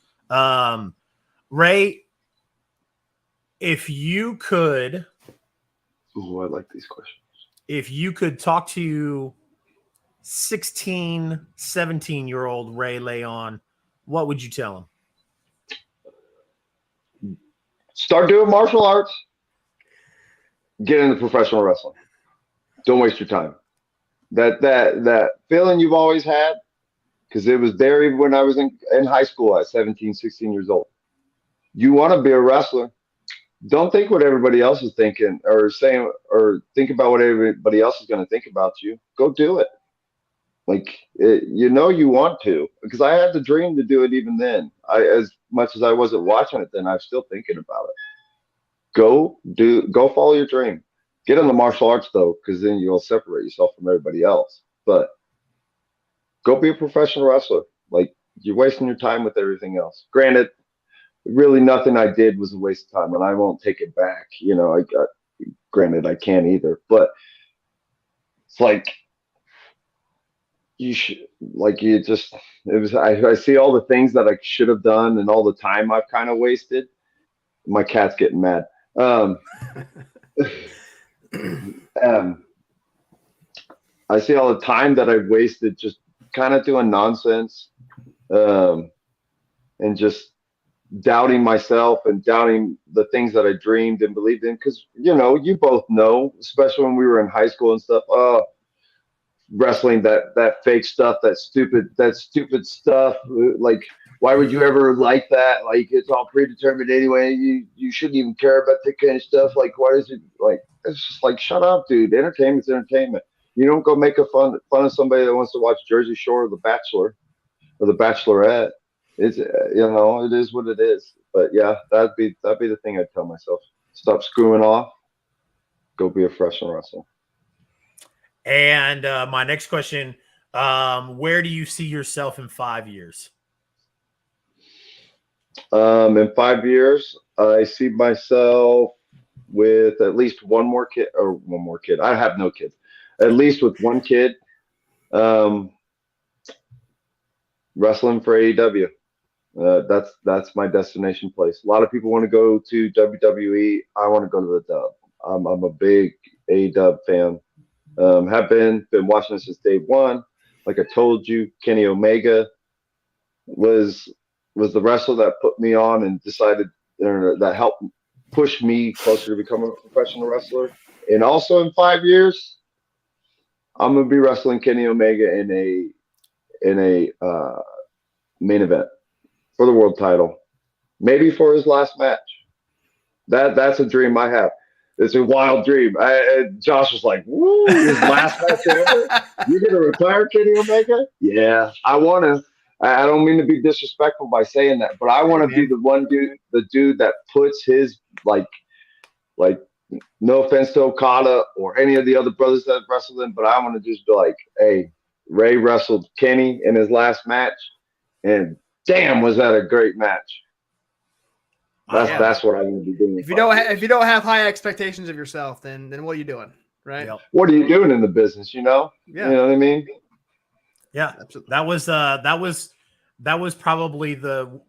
Ray, if you could. Ooh, I like these questions. If you could talk to 16, 17-year-old Rey León, what would you tell him? Start doing martial arts. Get into professional wrestling. Don't waste your time. That feeling you've always had, because it was there even when I was in high school at 17, 16 years old. You want to be a wrestler. Don't think what everybody else is thinking or saying, or think about what everybody else is going to think about you. Go do it. You want to, because I had the dream to do it even then. As much as I wasn't watching it then, I was still thinking about it. Go follow your dream. Get in the martial arts though, because then you'll separate yourself from everybody else. But go be a professional wrestler. Like, you're wasting your time with everything else. Granted, really nothing I did was a waste of time, and I won't take it back. Granted, I can't either, but it's like I see all the things that I should have done and all the time I've kind of wasted. My cat's getting mad. I see all the time that I've wasted just kind of doing nonsense, and just doubting myself and doubting the things that I dreamed and believed in. Because you both know, especially when we were in high school and stuff, wrestling, that fake stuff, that stupid stuff. Like, why would you ever like that? Like, it's all predetermined anyway. You shouldn't even care about that kind of stuff. Like, why is it like? It's just like, shut up, dude. Entertainment's entertainment. You don't go make fun of somebody that wants to watch Jersey Shore or The Bachelor or The Bachelorette. It's it is what it is. But yeah, that'd be the thing I'd tell myself. Stop screwing off. Go be a professional wrestler. And my next question, where do you see yourself in 5 years? In 5 years, I see myself with at least one more kid. I have no kids. At least with one kid, wrestling for AEW. That's my destination place. A lot of people want to go to WWE. I want to go to the Dub. I'm a big AEW fan. Have been watching this since day one. Like I told you, Kenny Omega was the wrestler that put me on and decided that helped push me closer to becoming a professional wrestler. And also in 5 years, I'm gonna be wrestling Kenny Omega in a main event for the world title, maybe for his last match. That's a dream I have. It's a wild dream. Josh was like, "Woo, his last match ever? You're gonna retire, Kenny Omega?" Yeah, I want to. I don't mean to be disrespectful by saying that, but I want to be the dude that puts his like, no offense to Okada or any of the other brothers that wrestled him, but I want to just be like, hey, Ray wrestled Kenny in his last match, and damn, was that a great match. That's what I want to be doing. If you don't have high expectations of yourself, then what are you doing, right? Yep. What are you doing in the business? You know, yeah. You know what I mean? Yeah, absolutely. That was probably the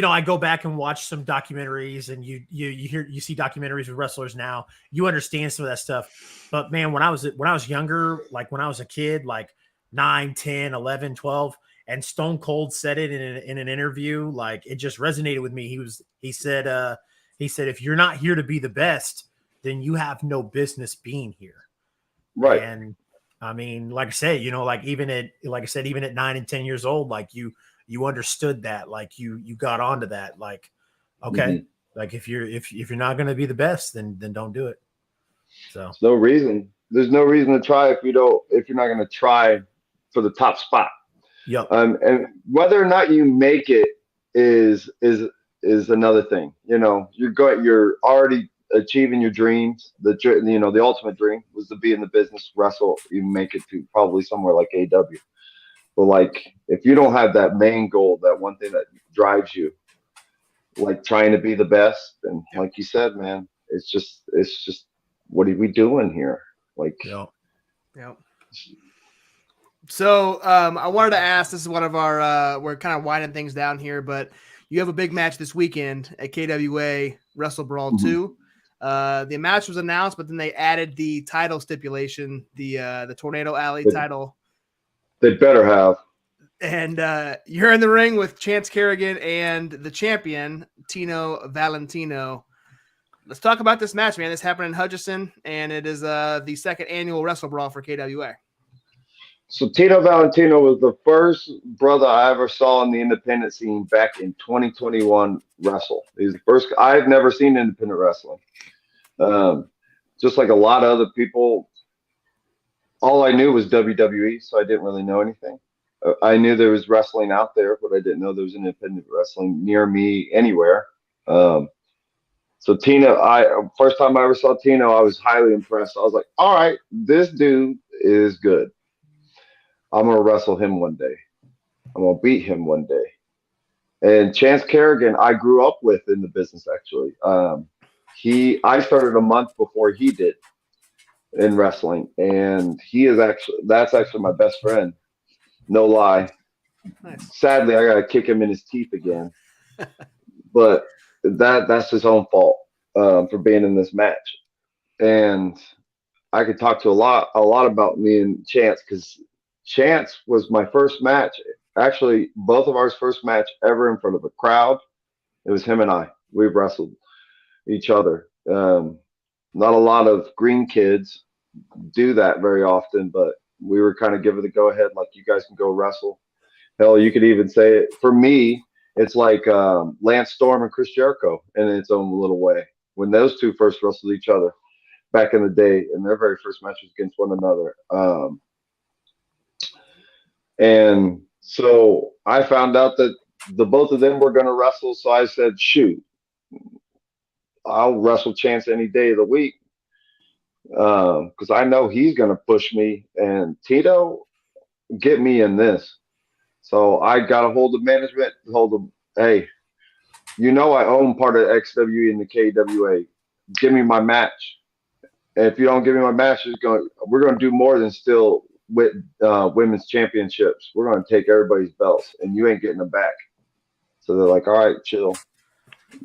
I go back and watch some documentaries, and you see documentaries with wrestlers now. You understand some of that stuff, but man, when I was younger, like when I was a kid, like 9, 10, 11, 12. And Stone Cold said it in an interview, like it just resonated with me. He said, if you're not here to be the best, then you have no business being here. Right. And I mean, like I said, even at 9 and 10 years old, like you understood that, like you got onto that, like, okay, like if you're not going to be the best, then don't do it. So there's no reason to try if you're not going to try for the top spot. Yep. And whether or not you make it is another thing. You're already achieving your dreams. The ultimate dream was to be in the business, wrestle, you make it to probably somewhere like AW. But like, if you don't have that main goal, that one thing that drives you, like trying to be the best, and like you said, man, it's just what are we doing here? Like, yeah. So I wanted to ask, this is one of our, we're kind of winding things down here, but you have a big match this weekend at KWA WrestleBrawl II. The match was announced, but then they added the title stipulation, the Tornado Alley title. They better have. And you're in the ring with Chance Kerrigan and the champion, Tino Valentino. Let's talk about this match, man. This happened in Hutchinson, and it is the second annual WrestleBrawl for KWA. So Tino Valentino was the first brother I ever saw in the independent scene back in 2021 wrestle. He's the first. I've never seen independent wrestling. Just like a lot of other people, all I knew was WWE, so I didn't really know anything. I knew there was wrestling out there, but I didn't know there was independent wrestling near me anywhere. So Tino, first time I ever saw Tino, I was highly impressed. I was like, all right, this dude is good. I'm going to wrestle him one day. I'm going to beat him one day. And Chance Kerrigan, I grew up with in the business, actually. I started a month before he did in wrestling. And that's actually my best friend. No lie. Nice. Sadly, I got to kick him in his teeth again. But that's his own fault for being in this match. And I could talk to a lot about me and Chance, because Chance was my first match. Actually, both of ours first match ever in front of a crowd. It was him and I. We wrestled each other. Not a lot of green kids do that very often, but we were kind of given the go ahead, like, you guys can go wrestle. Hell, you could even say it. For me, it's like Lance Storm and Chris Jericho in its own little way. When those two first wrestled each other back in the day, and their very first matches against one another. And so I found out that the both of them were going to wrestle. So I said, shoot, I'll wrestle Chance any day of the week. because I know he's going to push me. And Tito, get me in this. So I got a hold of management, hey, I own part of XWE and the KWA. Give me my match. And if you don't give me my match, we're going to do more than still with women's championships. We're going to take everybody's belts, and you ain't getting them back. So they're like, all right, chill.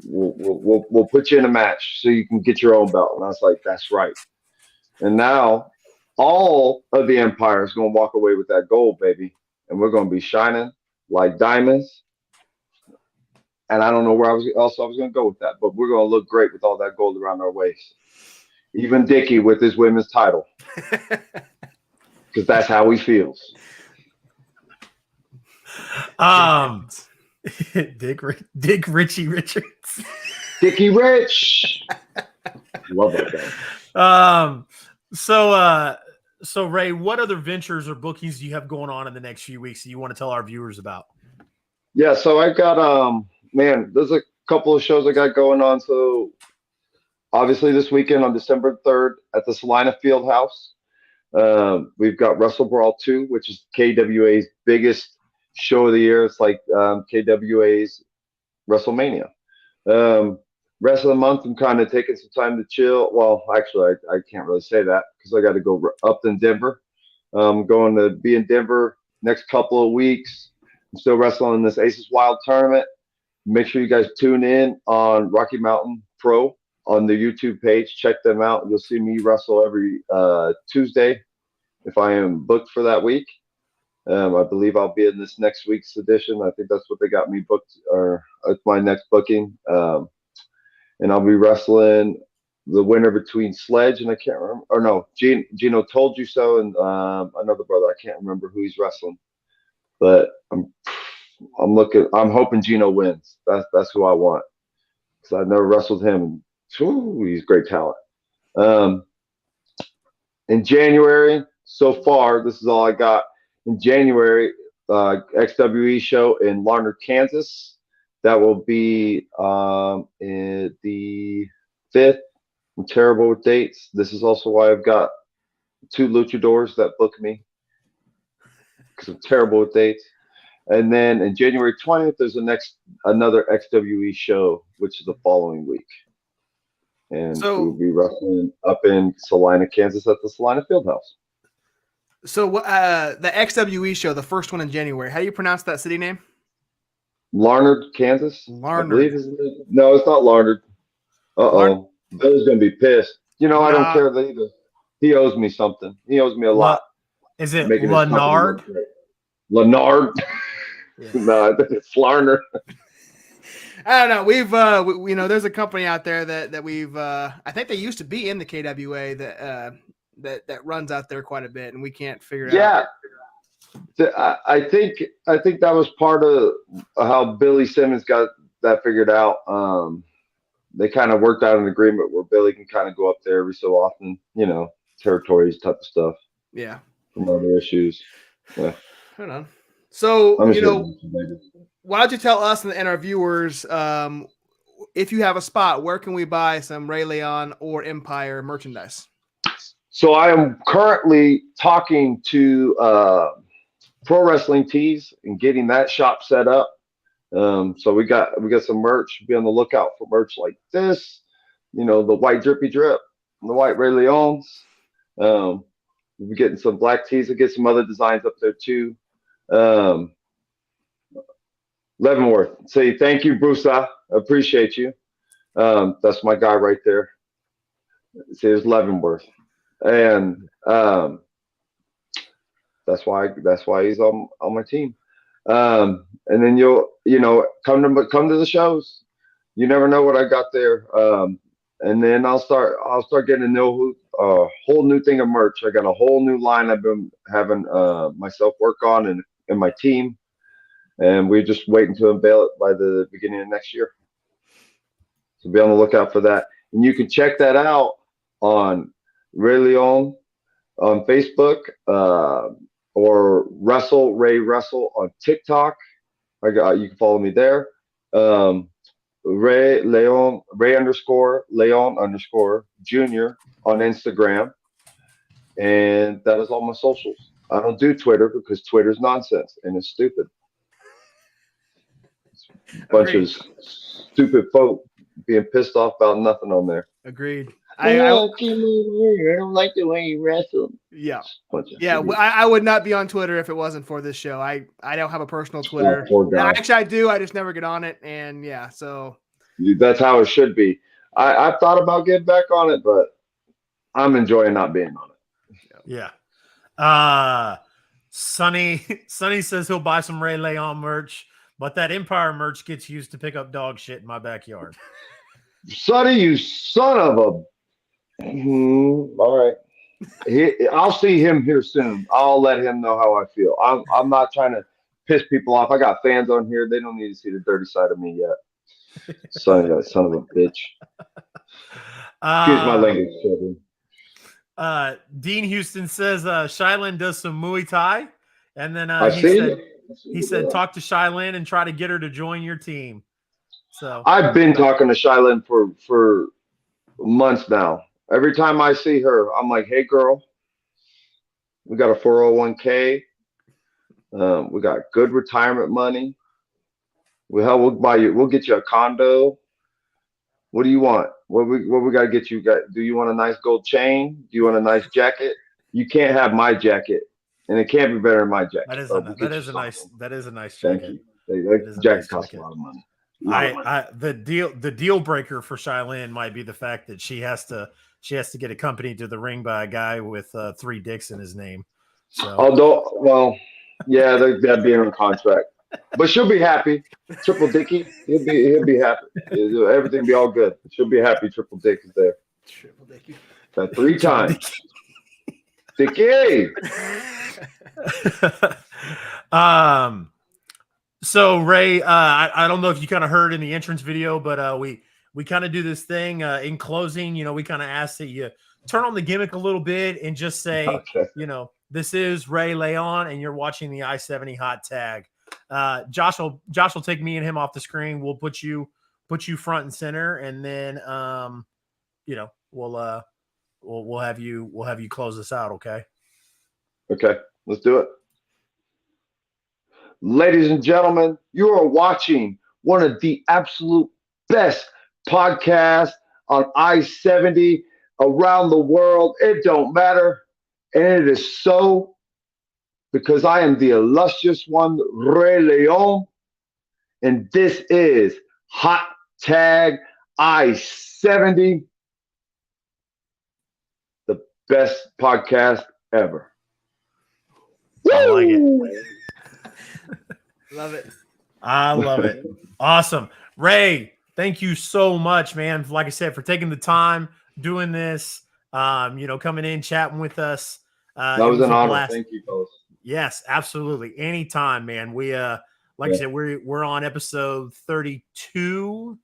We'll put you in a match so you can get your own belt. And I was like, that's right. And now all of the Empire is going to walk away with that gold, baby. And we're going to be shining like diamonds. And I don't know where I was going to go with that, but we're going to look great with all that gold around our waist. Even Dickie with his women's title. Because that's how he feels. Dick Richie Richards. Dickie Rich. Love that guy. So Ray, what other ventures or bookings do you have going on in the next few weeks that you want to tell our viewers about? Yeah, so I got there's a couple of shows I got going on. So obviously this weekend on December 3rd at the Salina Fieldhouse, we've got WrestleBrawl II, which is KWA's biggest show of the year. It's like KWA's WrestleMania. Rest of the month, I'm kind of taking some time to chill. Well, actually, I can't really say that because I got to go up in Denver. I'm going to be in Denver next couple of weeks. I'm still wrestling in this Aces Wild tournament. Make sure you guys tune in on Rocky Mountain Pro on the YouTube page. Check them out. You'll see me wrestle every Tuesday if I am booked for that week. I believe I'll be in this next week's edition. I think that's what they got me booked, or it's my next booking. And I'll be wrestling the winner between Sledge and I can't remember. Or no, Gino Told You So, and another brother. I can't remember who he's wrestling. But I'm hoping Gino wins. That's who I want. Because I've never wrestled him. And he's great talent. In January, so far, this is all I got. In January, XWE show in Larned, Kansas. That will be in the 5th. I'm terrible with dates. This is also why I've got 2 luchadors that book me, because I'm terrible with dates. And then in January 20th, there's another XWE show, which is the following week. And we'll be wrestling up in Salina, Kansas at the Salina Fieldhouse. So the XWE show, the first one in January, how do you pronounce that city name? Larned, Kansas. Larned. I believe no, it's not Larned. Uh-oh. Bill's going to be pissed. I don't care either. He owes me something. He owes me a lot. Is it Larned? Larned? Yeah. No, it's Larned. I don't know. We've there's a company out there that we've I think they used to be in the KWA that runs out there quite a bit, and we can't figure it out. Yeah. I think that was part of how Billy Simmons got that figured out. They kind of worked out an agreement where Billy can kind of go up there every so often, territories type of stuff. Yeah. From other issues. Yeah. Hold on. So, why don't you tell us and our viewers, if you have a spot, where can we buy some Rey León or Empire merchandise? So I am currently talking to Pro Wrestling Tees and getting that shop set up. So we got some merch. Be on the lookout for merch like this. The white drippy drip, the white Rey Leóns. We'll be getting some black tees. We'll get some other designs up there too. Leavenworth, say thank you, Bruce. I appreciate you. That's my guy right there. See, it's Leavenworth. And that's why he's on my team. And then you'll come to the shows. You never know what I got there. And then I'll start getting a whole new thing of merch. I got a whole new line I've been having myself work on and my team, and we're just waiting to unveil it by the beginning of next year. So be on the lookout for that. And you can check that out on Rey León on Facebook, or Ray Wrestle on TikTok. You can follow me there. Rey León, Ray_León_ Jr. on Instagram. And that is all my socials. I don't do Twitter because Twitter's nonsense and it's stupid. It's a bunch of stupid folk being pissed off about nothing on there. Agreed. I don't like the way you wrestle. Yeah. I would not be on Twitter if it wasn't for this show. I don't have a personal Twitter. poor guy. Actually, I do. I just never get on it. And yeah, so. That's how it should be. I've thought about getting back on it, but I'm enjoying not being on it. Yeah. Sonny says he'll buy some Rey León merch, but that Empire merch gets used to pick up dog shit in my backyard. Sonny, you son of a... All right. I'll see him here soon. I'll let him know how I feel. I'm not trying to piss people off. I got fans on here. They don't need to see the dirty side of me yet. Sonny, that son of a bitch. Excuse my language, children. Dean Houston says Shylin does some Muay Thai. And then he said talk to Shylin and try to get her to join your team. So I've been talking to Shylin for months now. Every time I see her, I'm like, hey, girl, we got a 401k. We got good retirement money. We'll buy you. We'll get you a condo. What do you want? What we got to get you? Do you want a nice gold chain? Do you want a nice jacket? You can't have my jacket, and it can't be better than my jacket. That is a nice jacket. Thank you. That jacket costs a lot of money. The deal breaker for Shylin might be the fact that she has to get accompanied to the ring by a guy with 3 dicks in his name. So that'd be in her contract. But she'll be happy. Triple Dicky, he'll be happy. Everything be all good. She'll be happy. Triple Dick is there. Triple Dicky. 3 times. Dicky. So Ray, I don't know if you kind of heard in the entrance video, but we kind of do this thing in closing. We kind of ask that you turn on the gimmick a little bit and just say, this is Rey León, and you're watching the I-70 Hot Tag. Josh will take me and him off the screen. We'll put you front and center, and then we'll have you close this out. Okay. Okay, let's do it. Ladies and gentlemen, you are watching one of the absolute best podcasts on I-70 around the world. It don't matter. And it is so because I am the illustrious one, Rey León. And this is Hot Tag I-70, the best podcast ever. I like it. Love it. I love it. Awesome. Ray, thank you so much, man. Like I said, for taking the time doing this, coming in, chatting with us. That was an honor. Blast. Thank you, fellas. Yes, absolutely. Anytime, man. We I said, we're on episode 32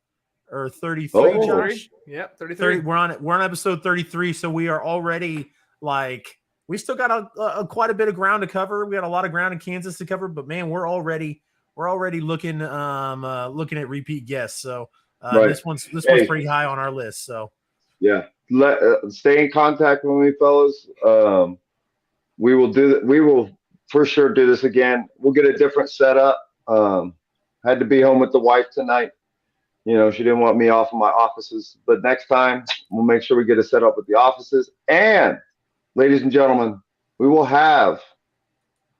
or 33, Josh. Yep, 33. We're on episode 33, so we are already we still got quite a bit of ground to cover. We got a lot of ground in Kansas to cover, but man, we're already looking at repeat guests. So this one's pretty high on our list. So yeah, stay in contact with me, fellas. We will for sure do this again. We'll get a different setup. Had to be home with the wife tonight. She didn't want me off of my offices, but next time we'll make sure we get a setup with the offices. And ladies and gentlemen, we will have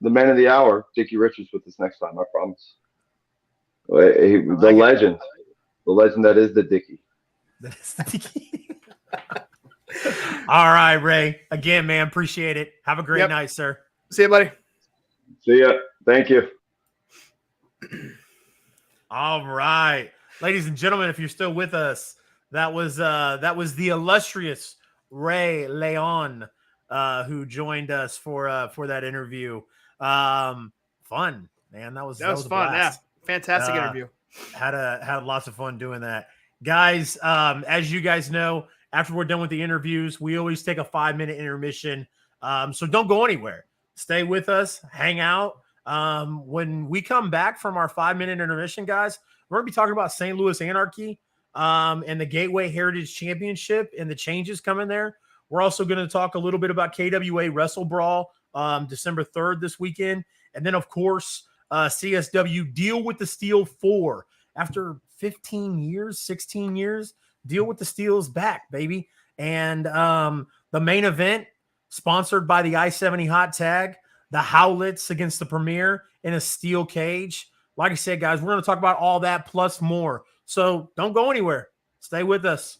the man of the hour, Dickie Richards, with us next time. I promise. The legend that is the Dickie. That is the Dickie. All right, Ray. Again, man, appreciate it. Have a great night, sir. See you, buddy. See ya. Thank you. All right, ladies and gentlemen, if you're still with us, that was the illustrious Rey León, who joined us for that interview. Fun, man. That was fun. Yeah, fantastic interview. Had lots of fun doing that, guys. As you guys know, after we're done with the interviews, we always take a 5-minute intermission. So don't go anywhere. Stay with us, hang out. When we come back from our 5-minute intermission, guys, We're going to be talking about St. Louis Anarchy and the Gateway Heritage Championship and the changes coming there. We're also going to talk a little bit about KWA WrestleBrawl December 3rd this weekend. And then, of course, CSW Deal with the Steel 4. After 15 years, 16 years, Deal with the Steel is back, baby. And the main event, sponsored by the I-70 Hot Tag, the Howlets against the Premier in a steel cage. Like I said, guys, we're going to talk about all that plus more. So don't go anywhere. Stay with us.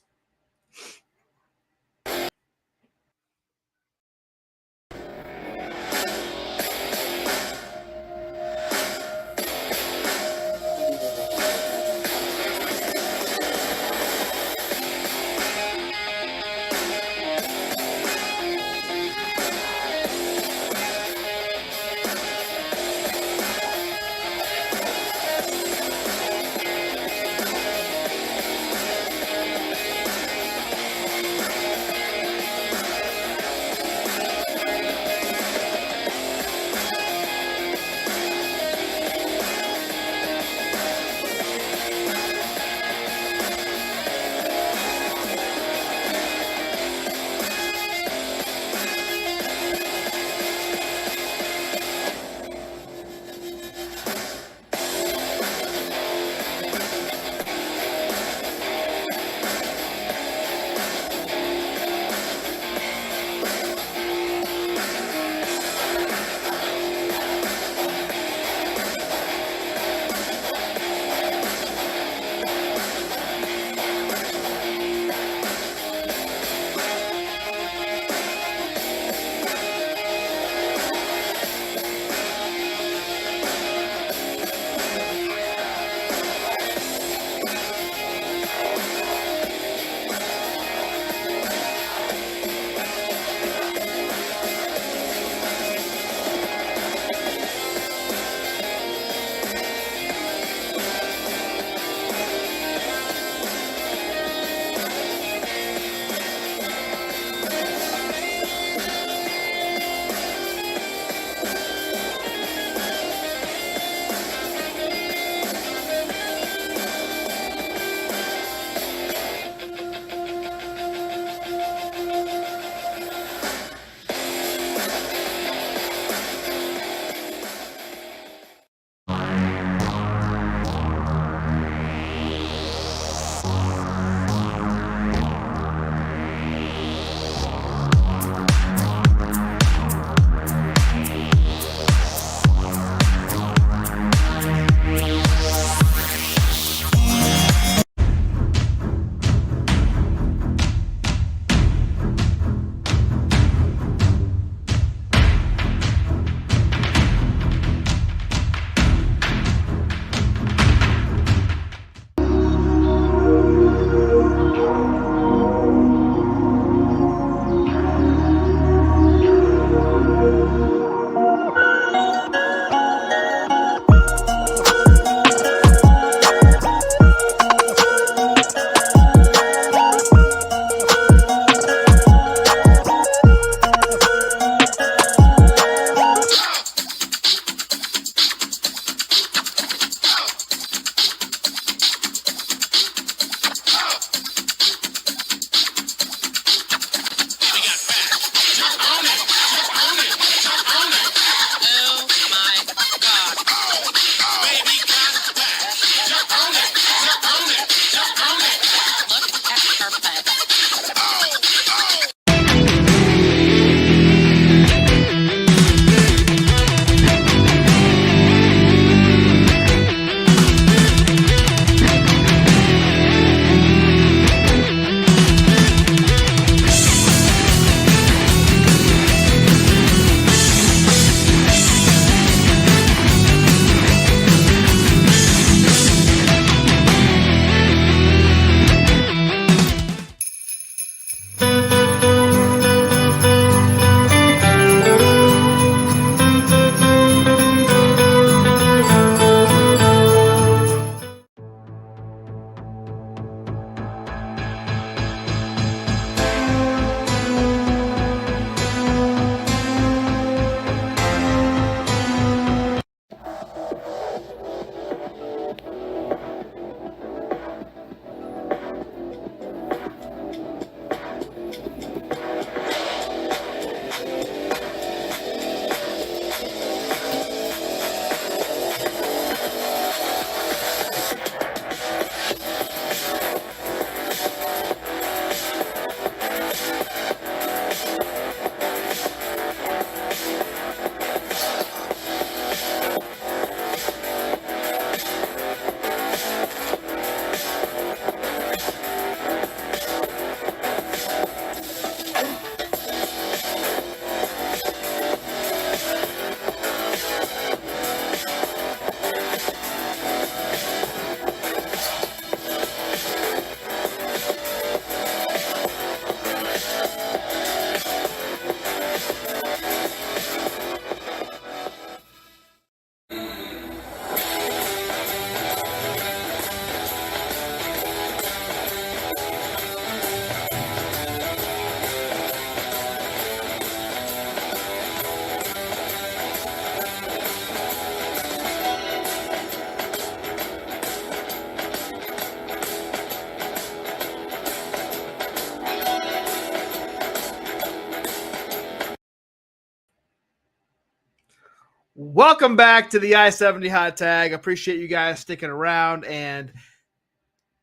Welcome back to the I-70 Hot Tag. Appreciate you guys sticking around. And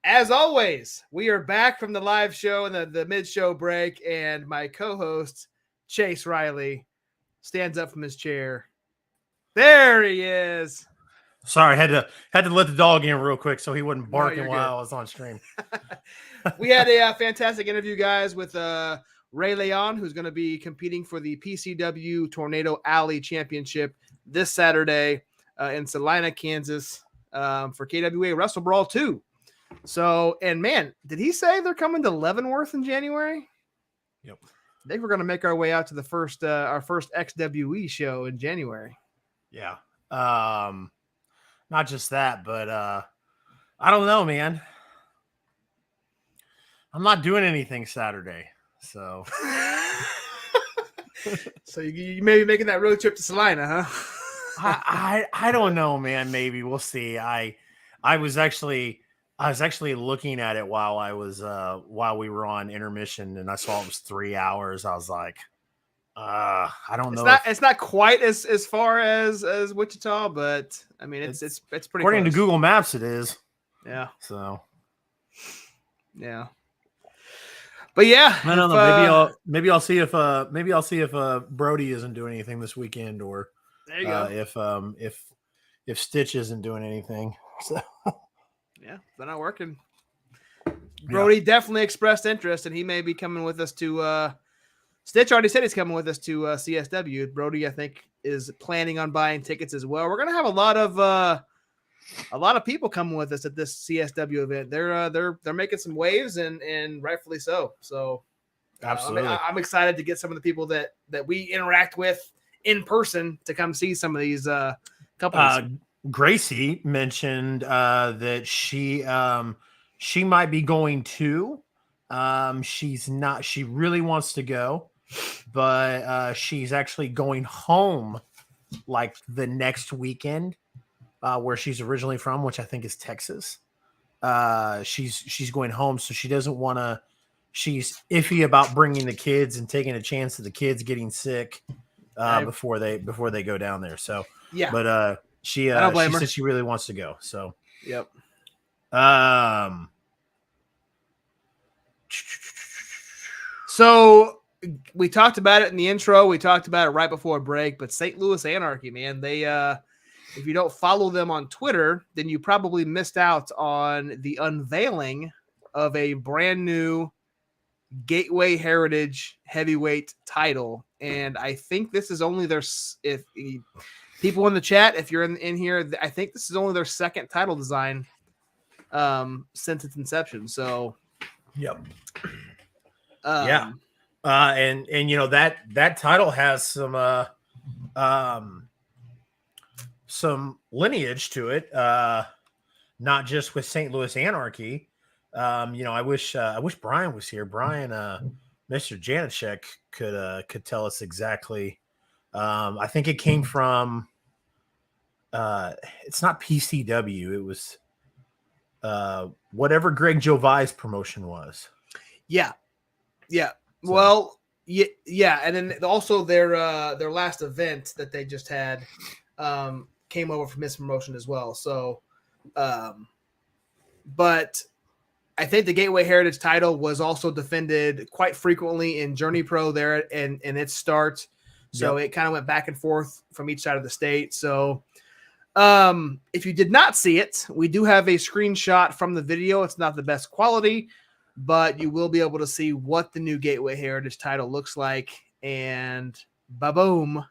as always, we are back from the live show and the mid-show break, and my co-host, Chase Riley, stands up from his chair. There he is. Sorry, had to let the dog in real quick so he wasn't barking No, while I was on stream. We had a fantastic interview, guys, with Rey León, who's going to be competing for the PCW Tornado Alley Championship this Saturday in Salina, Kansas, for KWA WrestleBrawl II. So, and man, did he say they're coming to Leavenworth in January? Yep. I think we're going to make our way out to the first our first XWE show in January. Yeah. Not just that, but I don't know, man. I'm not doing anything Saturday, so. So you may be making that road trip to Salina, huh? I don't know, man. Maybe we'll see. I was actually looking at it while we were on intermission, and I saw it was 3 hours. I was like, I don't know. It's not quite as far as Wichita, but I mean it's pretty. According close. to Google Maps, it is. Yeah. So. Yeah. But yeah, I don't know. Maybe I'll see if Brody isn't doing anything this weekend, or there you go. If Stitch isn't doing anything. So yeah, they're not working. Brody definitely expressed interest, and he may be coming with us to. Stitch already said he's coming with us to CSW. Brody, I think, is planning on buying tickets as well. We're gonna have a lot of people coming with us at this CSW event. They're making some waves, and rightfully so. So, absolutely, I'm excited to get some of the people that we interact with in person to come see some of these companies. Gracie mentioned that she might be going too. She's not. She really wants to go, but she's actually going home like the next weekend. Where she's originally from, which I think is Texas. She's going home, so she doesn't want to. She's iffy about bringing the kids and taking a chance of the kids getting sick before they go down there. So yeah, but she said she really wants to go. So yep. So we talked about it in the intro. We talked about it right before break. But St. Louis Anarchy, man, they if you don't follow them on Twitter, then you probably missed out on the unveiling of a brand new Gateway Heritage Heavyweight title. And I think this is only if people in the chat, if you're in here, I think this is only their second title design since its inception. So, yep. And you know that title has some lineage to it, not just with St. Louis Anarchy. I wish Brian was here. Brian, Mr. Janacek could tell us exactly. I think it came from. It's not PCW. It was whatever Greg Jovai's promotion was. Yeah. So. Well, yeah, and then also their last event that they just had. Came over from his promotion as well. So, but I think the Gateway Heritage title was also defended quite frequently in Journey Pro there and its start. So It kind of went back and forth from each side of the state. So if you did not see it, we do have a screenshot from the video. It's not the best quality, but you will be able to see what the new Gateway Heritage title looks like. And ba-boom.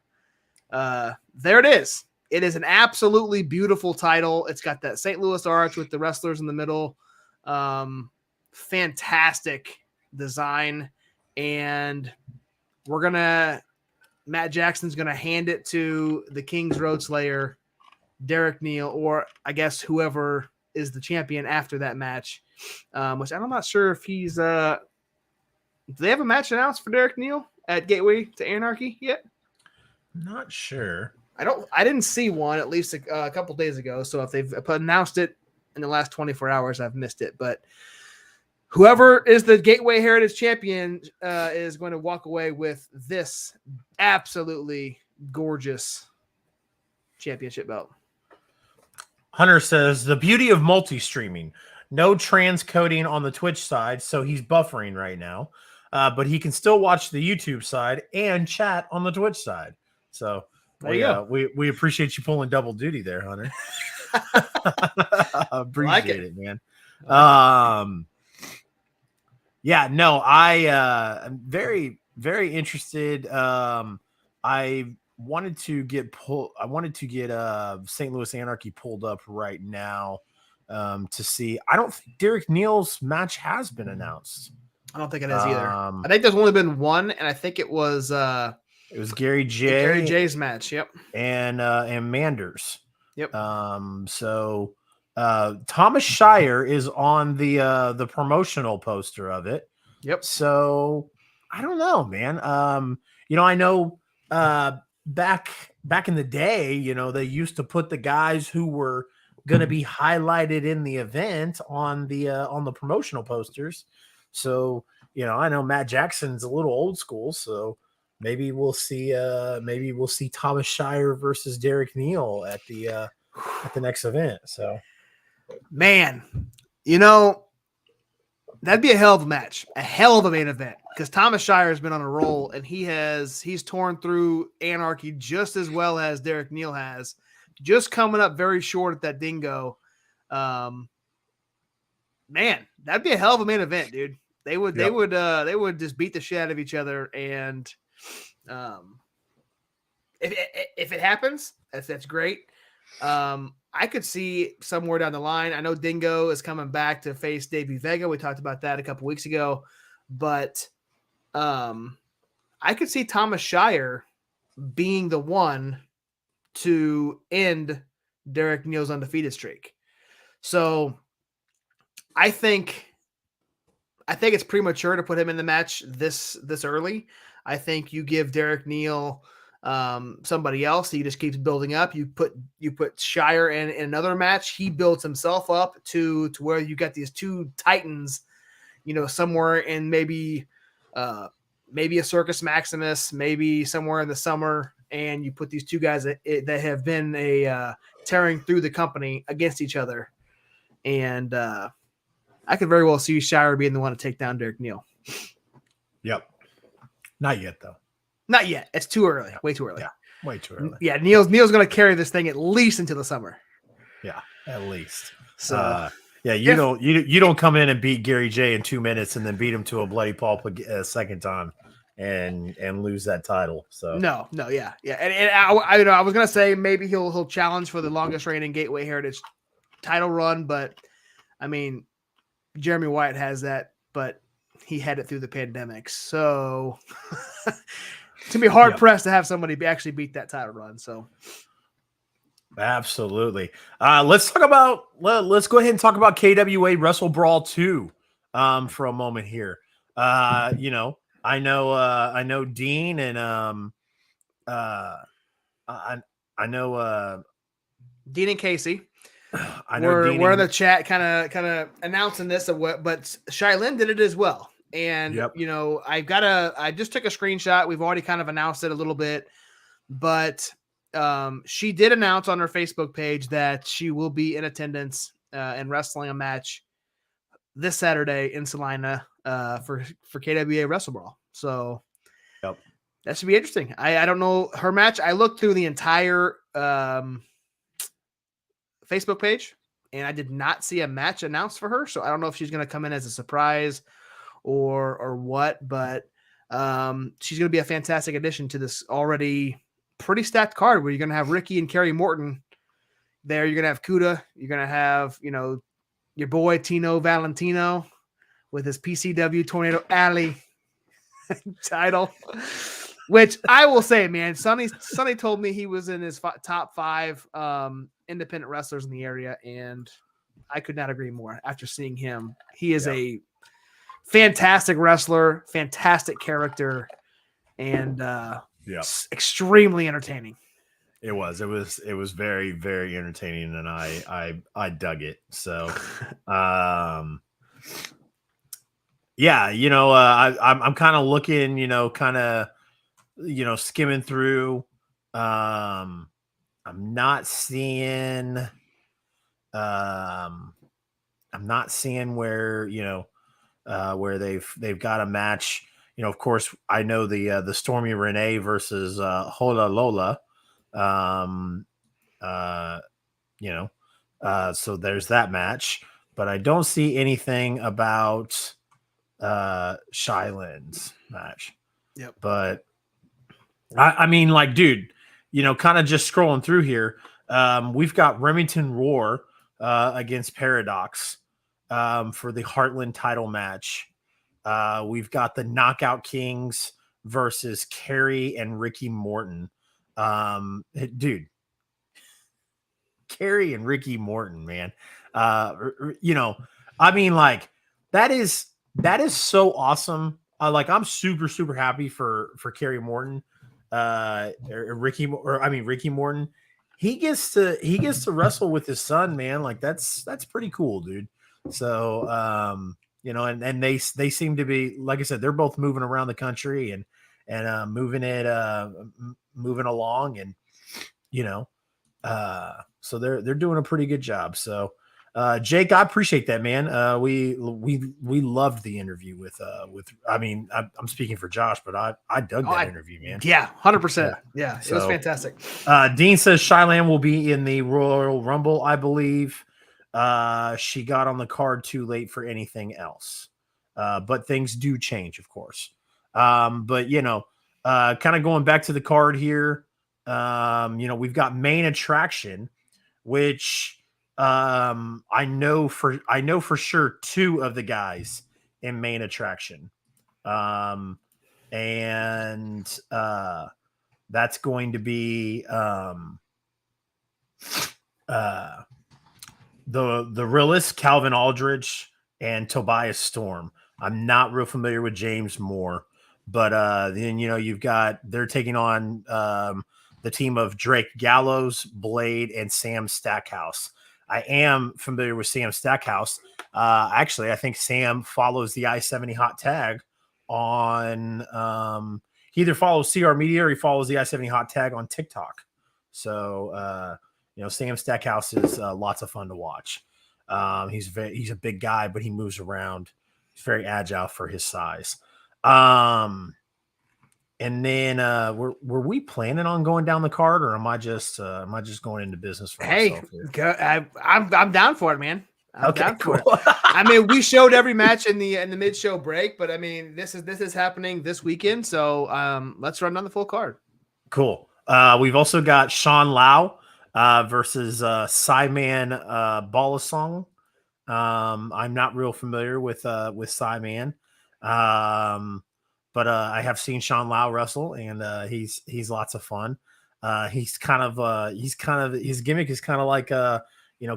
There it is. It is an absolutely beautiful title. It's got that St. Louis arch with the wrestlers in the middle. Fantastic design. And Matt Jackson's going to hand it to the King's Road Slayer, Derek Neal, or I guess whoever is the champion after that match, which I'm not sure if he's, do they have a match announced for Derek Neal at Gateway to Anarchy yet? Not sure. I didn't see one at least a couple days ago. So if they've announced it in the last 24 hours, I've missed it. But whoever is the Gateway Heritage champion is going to walk away with this absolutely gorgeous championship belt. Hunter says the beauty of multi-streaming, no transcoding on the Twitch side, so he's buffering right now, but he can still watch the YouTube side and chat on the Twitch side. So we appreciate you pulling double duty there, Hunter. Appreciate it, man. Yeah, no, I'm very, very interested. I wanted to get St. Louis Anarchy pulled up right now to see. I don't think Derek Neal's match has been announced. I don't think it has either. I think there's only been one, and I think it was Gary J. Gary J's match. Yep. And Manders. Yep. So Thomas Shire is on the promotional poster of it. Yep. So I don't know, man. I know back in the day, they used to put the guys who were going to be highlighted in the event on the promotional posters. So, I know Matt Jackson's a little old school, so maybe we'll see Thomas Shire versus Derek Neal at the next event. So, man, that'd be a hell of a match, a hell of a main event, because Thomas Shire has been on a roll, and he's torn through Anarchy just as well as Derek Neal has, just coming up very short at that dingo. Man, that'd be a hell of a main event, dude. They would just beat the shit out of each other, and if it happens, that's great. I could see somewhere down the line. I know Dingo is coming back to face Davey Vega. We talked about that a couple weeks ago, but I could see Thomas Shire being the one to end Derek Neal's undefeated streak. So I think it's premature to put him in the match this early. I think you give Derek Neal somebody else. He just keeps building up. You put Shire in another match. He builds himself up to where you got these two titans, somewhere in maybe a Circus Maximus, maybe somewhere in the summer, and you put these two guys that have been tearing through the company against each other. And I could very well see Shire being the one to take down Derek Neal. Yep. Not yet, though. Not yet. It's too early. Way too early. Yeah, way too early. Yeah, Neal's going to carry this thing at least into the summer. Yeah, at least. So you don't come in and beat Gary J in 2 minutes and then beat him to a bloody pulp a second time and lose that title. So no, yeah. And I was going to say maybe he'll challenge for the longest reigning Gateway Heritage title run, but I mean, Jeremy Wyatt has that, but he had it through the pandemic, so it's gonna be hard pressed to have somebody actually beat that title run. So, absolutely. Let's go ahead and talk about KWA WrestleBrawl II for a moment here. I know Dean and I know Dean and Casey. I know we're in the chat kind of announcing this but Shylin did it as well. And I just took a screenshot. We've already kind of announced it a little bit, but she did announce on her Facebook page that she will be in attendance and wrestling a match this Saturday in Salina for KWA WrestleBrawl. So that should be interesting. I don't know her match. I looked through the entire Facebook page, and I did not see a match announced for her. So I don't know if she's going to come in as a surprise or what, but she's going to be a fantastic addition to this already pretty stacked card where you're going to have Ricky and Kerry Morton there. You're going to have Kuda. You're going to have, your boy Tino Valentino with his PCW Tornado Alley title, which I will say, man, Sonny told me he was in his top 5 independent wrestlers in the area, and I could not agree more after seeing him. He is a fantastic wrestler, fantastic character, and extremely entertaining. It was very, very entertaining, and I dug it. So I'm kind of looking, skimming through. I'm not seeing where, where they've got a match. Of course, I know the Stormy Renee versus Hola Lola. So there's that match, but I don't see anything about Shylin's match. Yep. But I mean, like, dude, kind of just scrolling through here. We've got Remington Roar against Paradox for the Heartland title match. We've got the Knockout Kings versus Kerry and Ricky Morton. Dude, Kerry and Ricky Morton, man. I mean, like, that is so awesome. I'm super, super happy for Kerry Morton, Ricky Morton. He gets to wrestle with his son, man. Like, that's pretty cool, dude. So, and they seem to be, like I said, they're both moving around the country and moving along, and so they're doing a pretty good job. So, Jake, I appreciate that, man. We loved the interview with I mean, I'm speaking for Josh, but I dug that interview, man. Yeah, 100%. Yeah, it was fantastic. Dean says Shylan will be in the Royal Rumble, I believe. She got on the card too late for anything else. But things do change, of course. But kind of going back to the card here, we've got main attraction, which I know for sure 2 of the guys in main attraction. And that's going to be the realist Calvin Aldridge and Tobias Storm. I'm not real familiar with James Moore, but then you've got, they're taking on the team of Drake Gallows, Blade, and Sam Stackhouse. I am familiar with Sam Stackhouse. Actually, I think Sam follows the I-70 Hot Tag on he either follows CR Media or he follows the I-70 Hot Tag on TikTok. So Sam Stackhouse is lots of fun to watch. He's a big guy, but he moves around. He's very agile for his size. And then were we planning on going down the card, or am I just going into business for myself here? I'm down for it, man. I'm Okay, down cool. for it. I mean, we showed every match in the mid-show break, but I mean, this is happening this weekend, so let's run down the full card. Cool. We've also got Sean Lau versus Cyman Balasong. I'm not real familiar with Cyman. But I have seen Sean Lau wrestle, and he's lots of fun. His gimmick is kind of like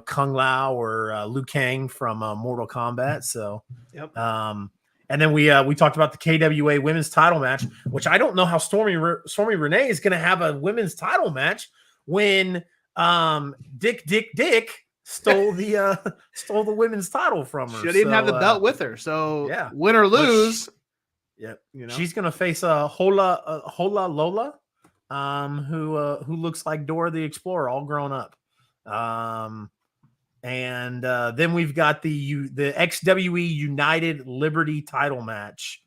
Kung Lao or Liu Kang from Mortal Kombat. So, yep. And then we talked about the KWA women's title match, which I don't know how Stormy Renee is going to have a women's title match when Dick stole the women's title from her. She didn't even have the belt with her. So yeah, win or lose. Yep. She's gonna face Hola Lola, who looks like Dora the Explorer all grown up. And then we've got the XWE United Liberty title match.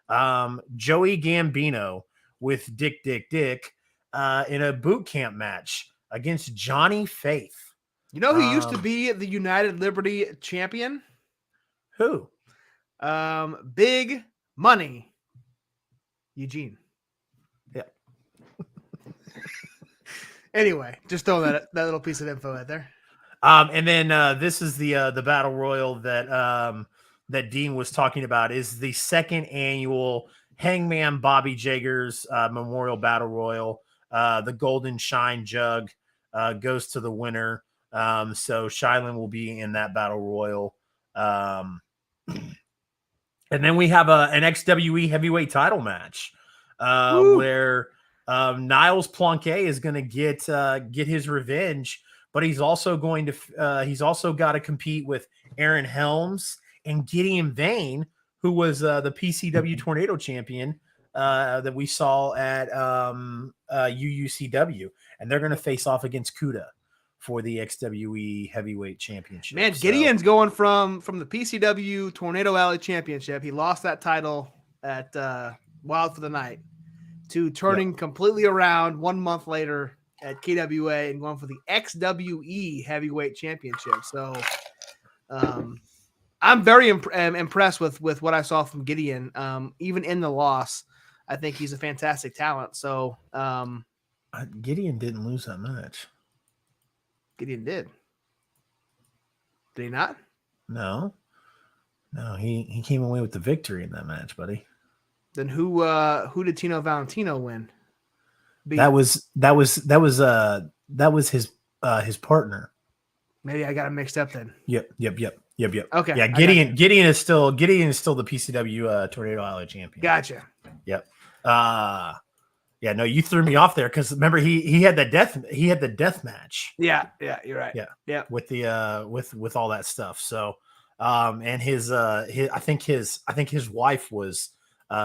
Joey Gambino with Dick in a boot camp match against Johnny Faith. You know who used to be the United Liberty champion? Who? Big Money Eugene. Yeah. Anyway, just throw that little piece of info out there. And then this is the battle royal that Dean was talking about, is the 2nd annual Hangman Bobby Jaggers Memorial Battle Royal. The Golden Shine Jug goes to the winner. So Shylan will be in that battle royal. And then we have an XWE heavyweight title match where Niles Planquet is going to get his revenge, but he's also got to compete with Aaron Helms and Gideon Vane, who was the PCW Tornado champion that we saw at UUCW, and they're going to face off against Kuda for the XWE Heavyweight Championship. Man, Gideon's going from the PCW Tornado Alley Championship. He lost that title at Wild for the Night to turning completely around 1 month later at KWA and going for the XWE Heavyweight Championship. So I'm very impressed with what I saw from Gideon. Even in the loss, I think he's a fantastic talent. So Gideon didn't lose that match. Gideon did. Did he not? No, he came away with the victory in that match, buddy. Then who did Tino Valentino win? That was his partner. Maybe I got it mixed up then. Yep. Okay. Yeah, Gideon is still the PCW Tornado Alley champion. Gotcha. Yep. Yeah, no, you threw me off there because remember he had the death match. Yeah, you're right. Yeah. With the with all that stuff. So and his I think his wife was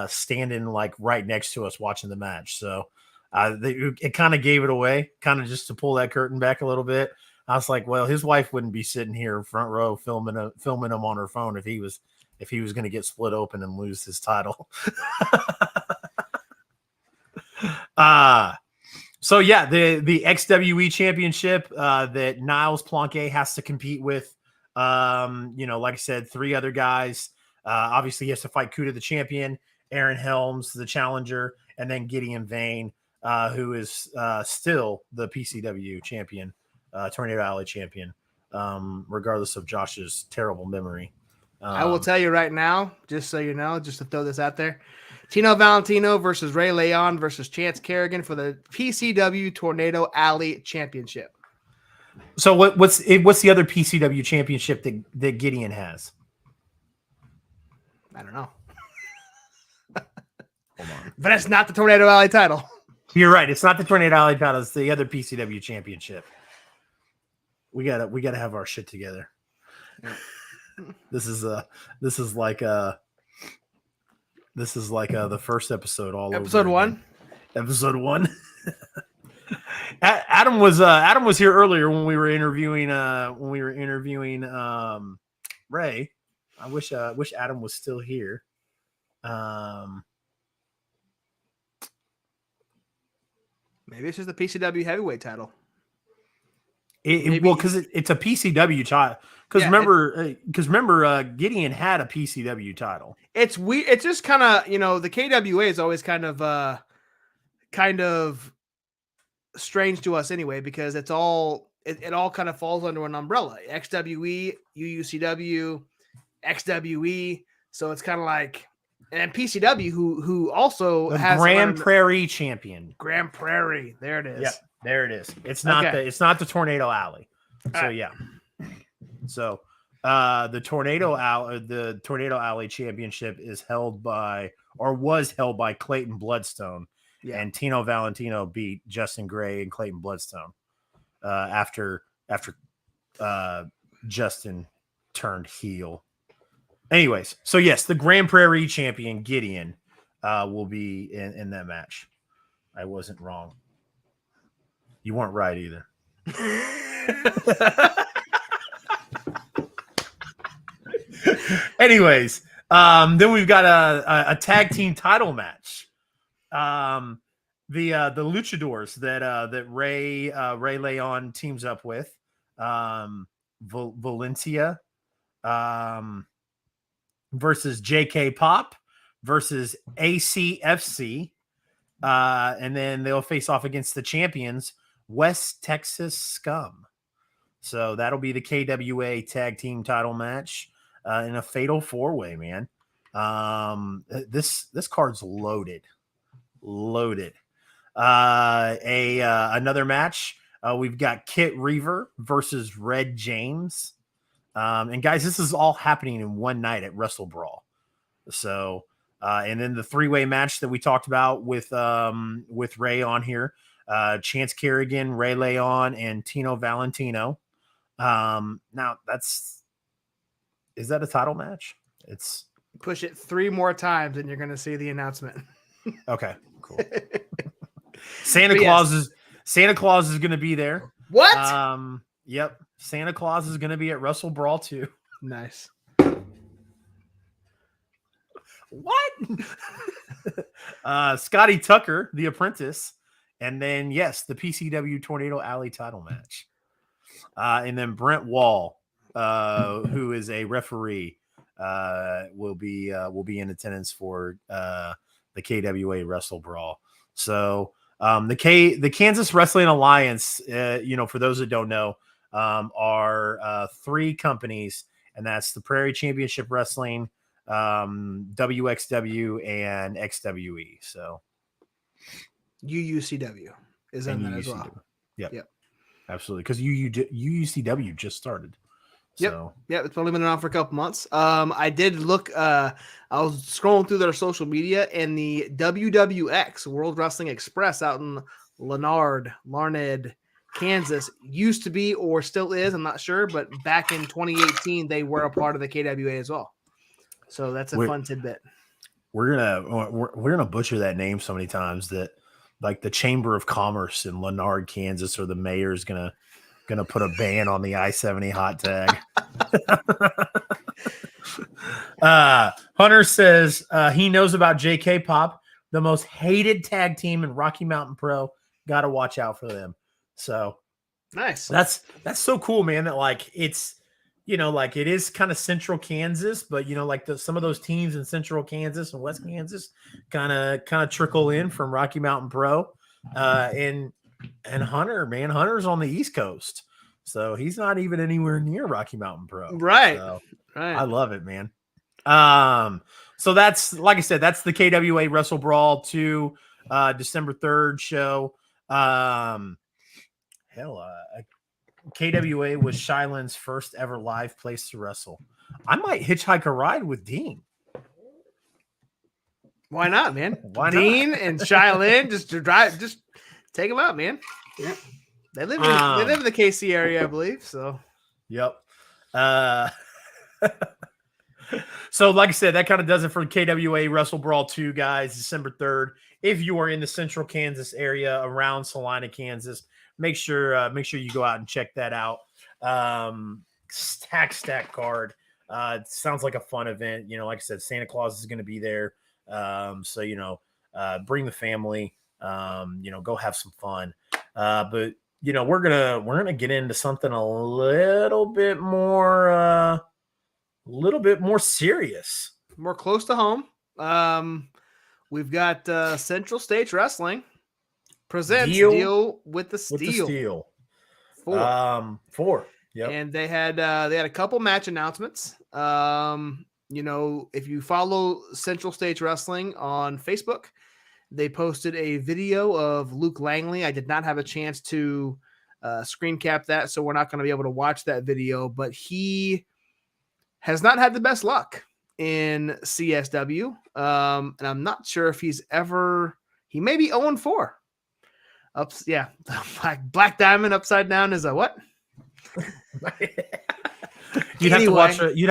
standing like right next to us watching the match. So it kind of gave it away, kind of just to pull that curtain back a little bit. I was like, well, his wife wouldn't be sitting here front row filming him on her phone if he was going to get split open and lose his title. So yeah, the XWE championship that Niles Planquet has to compete with, like I said, 3 other guys. Obviously he has to fight Kuda, the champion, Aaron Helms, the challenger, and then Gideon Vane, who is still the PCW champion, Tornado Alley champion, regardless of Josh's terrible memory. I will tell you right now, just so you know, just to throw this out there, Tino Valentino versus Rey León versus Chance Kerrigan for the PCW Tornado Alley Championship. So what's the other PCW championship that Gideon has? I don't know. Hold on. But it's not the Tornado Alley title. You're right. It's not the Tornado Alley title. It's the other PCW championship. We gotta have our shit together. This is like the first episode all episode over. Episode 1. Adam was here earlier when we were interviewing Ray. I wish Adam was still here. Maybe it's just the PCW heavyweight title. Because it's a PCW title. Because remember, Gideon had a PCW title. It's weird. It's just kind of, the KWA is always kind of strange to us anyway, because it all kind of falls under an umbrella. XWE, UUCW, XWE. So it's kind of like, and PCW, who also has Grand Prairie champion. Grand Prairie. There it is. Yep, there it is. It's not the Tornado Alley. So yeah. So the Tornado Alley Championship was held by Clayton Bloodstone, and Tino Valentino beat Justin Gray and Clayton Bloodstone after Justin turned heel. Anyways, so yes, the Grand Prairie champion Gideon will be in that match. I wasn't wrong. You weren't right either. Anyways, then we've got a tag team title match. The luchadors that Rey León teams up with, Valencia versus JK Pop versus ACFC, and then they'll face off against the champions, West Texas Scum. So that'll be the KWA tag team title match in a fatal 4-way, man. This card's loaded. Another match. We've got Kit Reaver versus Red James. And guys, this is all happening in one night at WrestleBrawl. So, and then the 3-way match that we talked about with Ray on here, Chance Kerrigan, Rey León, and Tino Valentino. Now is that a title match? It's push it 3 more times and you're going to see the announcement. Okay, cool. Santa Claus is going to be there. What? Yep. Santa Claus is going to be at WrestleBrawl II. Nice. What? Scotty Tucker, the apprentice, and then the PCW Tornado Alley title match. And then Brent Wall, who is a referee, will be in attendance for the KWA WrestleBrawl. So the Kansas Wrestling Alliance, for those that don't know, are 3 companies, and that's the Prairie Championship Wrestling, WXW, and XWE. So UUCW is in that as well. Yep. Absolutely, because UUCW just started. So. Yep. It's only been around for a couple months. I did look. I was scrolling through their social media, and the WWX World Wrestling Express out in Larned, Kansas used to be, or still is, I'm not sure, but back in 2018 they were a part of the KWA as well. So that's a fun tidbit. We're gonna butcher that name so many times that like the Chamber of Commerce in Larned, Kansas, or the mayor's gonna put a ban on the I-70 hot tag. Hunter says he knows about JK Pop, the most hated tag team in Rocky Mountain Pro. Got to watch out for them. So nice. That's so cool, man. That like it's like it is kind of Central Kansas, but like some of those teams in Central Kansas and West Kansas kind of trickle in from Rocky Mountain Pro, and Hunter, man, Hunter's on the East Coast, so he's not even anywhere near Rocky Mountain Pro. Right. So, right. I love it, man. So that's, like I said, that's the KWA WrestleBrawl II, December 3rd show. KWA was Shylin's first ever live place to wrestle. I might hitchhike a ride with Dean. Why not, man? Why not? Dean and Shylin, just take them out, man. Yeah, they live in the KC area, I believe. So, yep. So, like I said, that kind of does it for KWA WrestleBrawl 2, guys. December 3rd. If you are in the Central Kansas area around Salina, Kansas, make sure you go out and check that out. Stack card. It sounds like a fun event. Like I said, Santa Claus is going to be there. So bring the family. Go have some fun. But we're gonna get into something a little bit more serious, more close to home. We've got Central States Wrestling presents Deal with the Steel. 4. Yep. And they had a couple match announcements. If you follow Central States Wrestling on Facebook, they posted a video of Luke Langley. I did not have a chance to screen cap that, so we're not going to be able to watch that video, but he has not had the best luck in CSW. And I'm not sure if he may be 0-4. Black Diamond upside down is a what? You'd have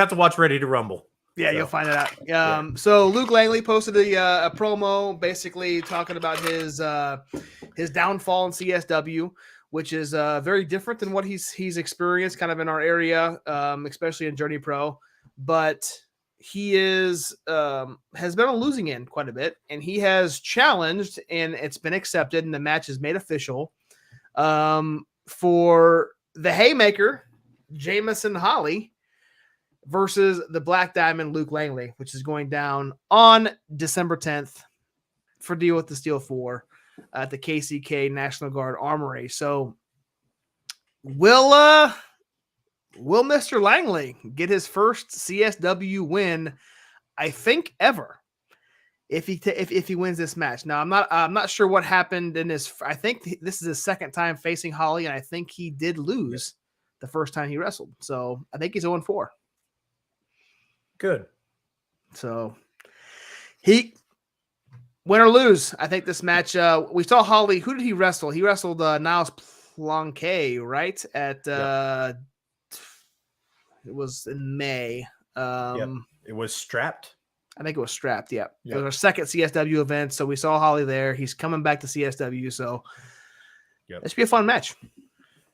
to watch Ready to Rumble. Yeah, you'll find it out. So Luke Langley posted a promo basically talking about his downfall in CSW, which is very different than what he's experienced kind of in our area, especially in Journey Pro. But he has been on losing end quite a bit, and he has challenged, and it's been accepted, and the match is made official for the Haymaker, Jameson Holly, versus the Black Diamond, Luke Langley, which is going down on December 10th for Deal with the Steel 4 at the KCK National Guard Armory. So will Mr. Langley get his first CSW win, I think, ever, if he wins this match? Now, I'm not sure what happened in his. I think this is his second time facing Holly, and I think he did lose the first time he wrestled. So I think he's 0-4. Good. So he win or lose, I think this match. We saw Holly. Who did he wrestle? He wrestled Niles Planquet, right? At it was in May. It was Strapped. I think it was strapped. Yeah. Yep. It was our second CSW event. So we saw Holly there. He's coming back to CSW. So it should be a fun match.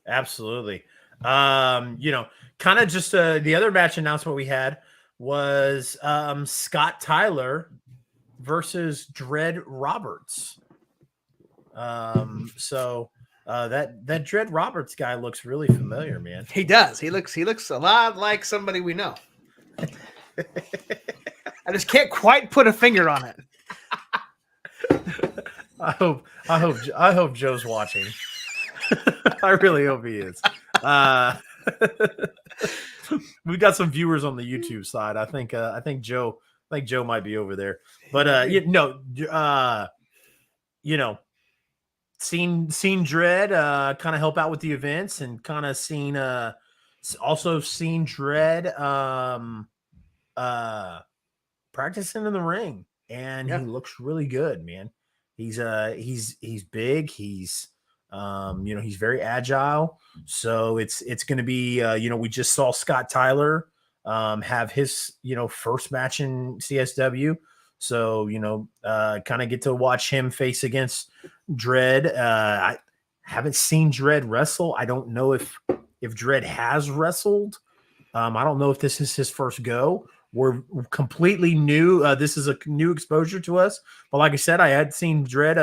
Absolutely. Kind of just the other match announcement we had was Scott Tyler versus Dread Roberts. That Dread Roberts guy looks really familiar, man. He does. He looks a lot like somebody we know. I just can't quite put a finger on it. I hope Joe's watching. I really hope he is. We've got some viewers on the YouTube side. I think Joe might be over there. But seen Dread kind of help out with the events, and kind of seen Dread practicing in the ring, and he looks really good, man. He's big. He's he's very agile. So it's going to be we just saw Scott Tyler have his first match in CSW. So kind of get to watch him face against Dread. I haven't seen Dread wrestle. I don't know if Dread has wrestled. I don't know if this is his first go. We're completely new. This is a new exposure to us. But like I said, I had seen Dread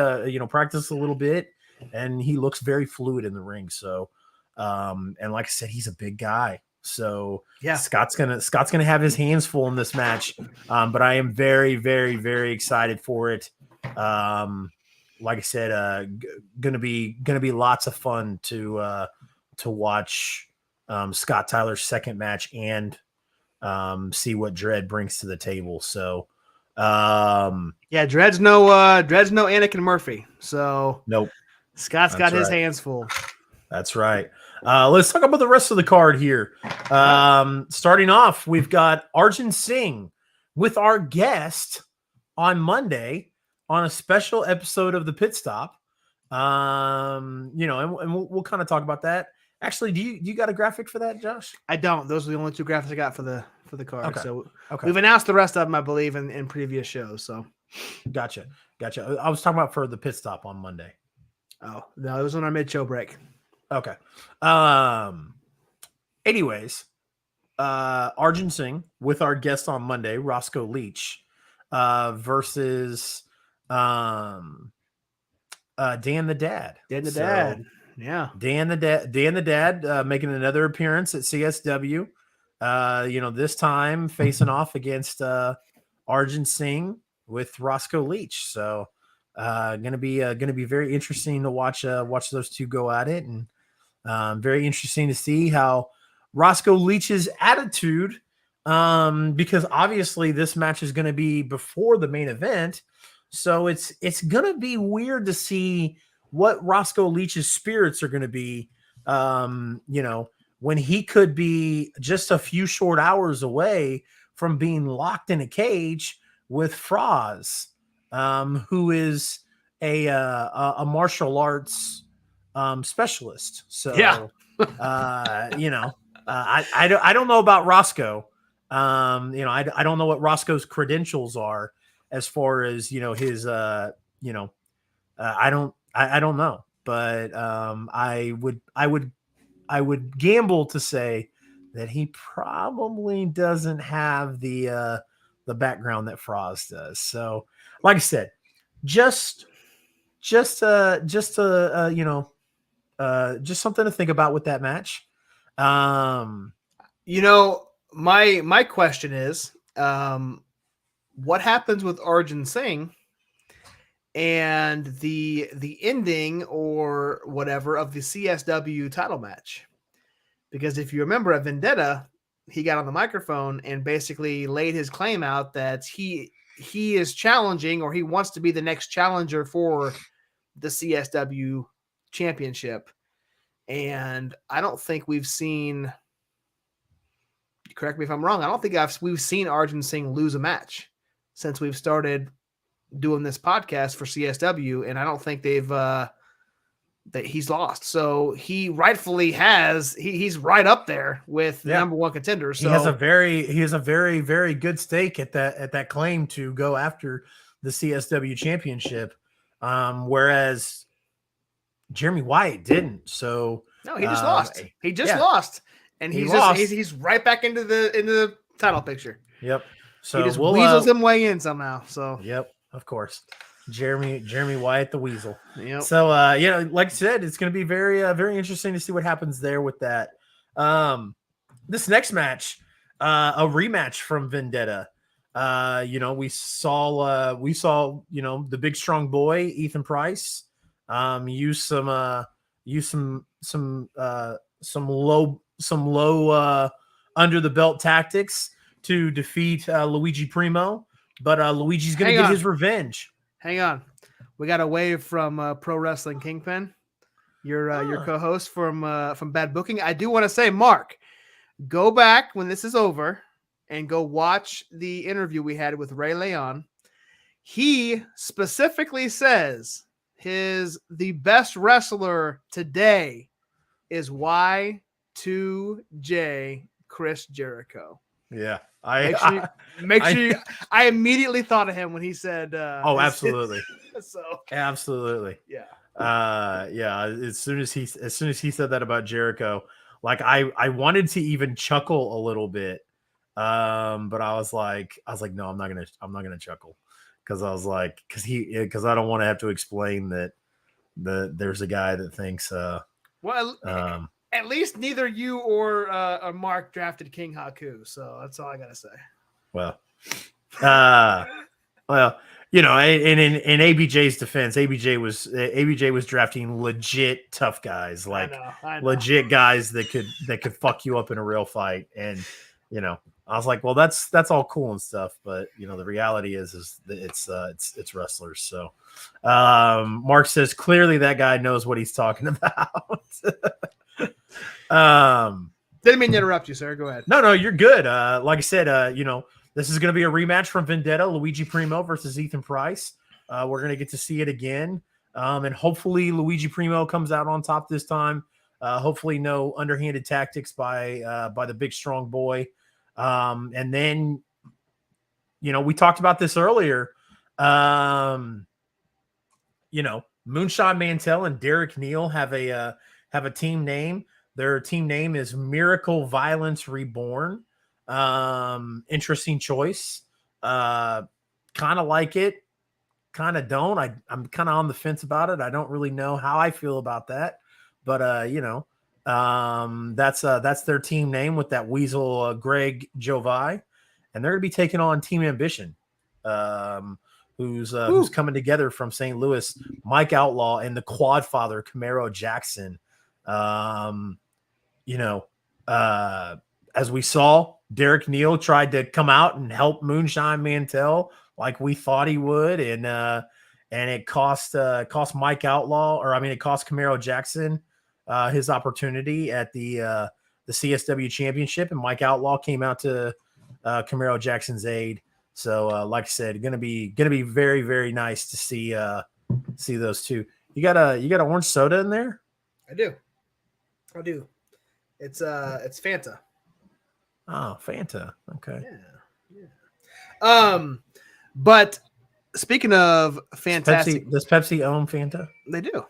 practice a little bit, and he looks very fluid in the ring. So and like I said, he's a big guy. So Scott's gonna have his hands full in this match. But I am very, very, very excited for it. Like I said, gonna be lots of fun to watch Scott Tyler's second match and see what Dread brings to the table. So Dread's no Anakin Murphy. So nope. Scott's got his hands full. That's right. Let's talk about the rest of the card here. Starting off, we've got Arjun Singh with our guest on Monday on a special episode of the Pit Stop. And we'll kind of talk about that. Actually, do you got a graphic for that, Josh? I don't. Those are the only two graphics I got for the card. Okay. So okay. We've announced the rest of them, I believe, in previous shows. So gotcha. I was talking about for the Pit Stop on Monday. Oh no, it was on our mid-show break. Okay. Anyways, Arjun Singh with our guest on Monday, Roscoe Leach, versus Dan the Dad. Dan the Dad. Yeah. Dan the Dad making another appearance at CSW. This time facing off against Arjun Singh with Roscoe Leach. So gonna be very interesting to watch those two go at it, and very interesting to see how Roscoe Leach's attitude, because obviously this match is going to be before the main event, so it's going to be weird to see what Roscoe Leach's spirits are going to be, when he could be just a few short hours away from being locked in a cage with Froz, who is a martial arts specialist. So I don't know about Roscoe. I don't know what Roscoe's credentials are as far as his I don't know, but I would gamble to say that he probably doesn't have the background that Froz does. So like I said, just something to think about with that match. My question is, what happens with Arjun Singh and the ending or whatever of the CSW title match? Because if you remember at Vendetta, he got on the microphone and basically laid his claim out that he is challenging, or he wants to be the next challenger for the CSW championship. And I don't think we've seen, correct me if I'm wrong, I don't think we've seen Arjun Singh lose a match since we've started doing this podcast for CSW. And I don't think they've that he's lost. So he rightfully he's right up there with the number one contender. So he has a very, very good stake at that claim to go after the CSW championship. Whereas Jeremy Wyatt didn't. So no, he just lost. He just lost. And he's right back into the title picture. Yep. So he just weasels him way in somehow. So yep, of course. Jeremy Wyatt the Weasel. Yep. So like I said, it's going to be very very interesting to see what happens there with that. This next match, a rematch from Vendetta. We saw the big strong boy Ethan Price use some low under the belt tactics to defeat Luigi Primo, but Luigi's going to get his revenge. Hang on. We got a wave from Pro Wrestling Kingpin, your co-host from Bad Booking. I do want to say, Mark, go back when this is over and go watch the interview we had with Rey León. He specifically says the best wrestler today is Y2J Chris Jericho. Yeah. I immediately thought of him when he said absolutely. So absolutely. Yeah. As soon as he said that about Jericho, like I wanted to even chuckle a little bit. But I was like, no, I'm not gonna chuckle. Because I was like, because I don't want to have to explain that there's a guy that thinks at least neither you or Mark drafted King Haku, so that's all I gotta say. Well, in ABJ's defense, ABJ was drafting legit tough guys, like I know. legit guys that could fuck you up in a real fight, and I was like, well, that's all cool and stuff, but the reality is that it's wrestlers. So, Mark says clearly that guy knows what he's talking about. Didn't mean to interrupt you, sir. Go ahead. No, you're good. Like I said, this is going to be a rematch from Vendetta, Luigi Primo versus Ethan Price. We're going to get to see it again, and hopefully Luigi Primo comes out on top this time. Hopefully, no underhanded tactics by the big strong boy. And then, we talked about this earlier. Moonshot Mantell and Derek Neal have a team name. Their team name is Miracle Violence Reborn. Interesting choice. Kind of like it, kind of don't. I'm kind of on the fence about it. I don't really know how I feel about that, but that's their team name with that weasel Greg Jovi, and they're gonna be taking on Team Ambition, who's coming together from St. Louis, Mike Outlaw and the Quad Father Camaro Jackson. As we saw, Derek Neal tried to come out and help Moonshine Mantell like we thought he would, and it cost Mike Outlaw, it cost Camaro Jackson his opportunity at the CSW Championship, and Mike Outlaw came out to Camaro Jackson's aid. So, like I said, gonna be very, very nice to see those two. You got a orange soda in there? I do. It's Fanta. Oh, Fanta. Okay. Yeah. But speaking of fantastic, does Pepsi own Fanta? They do.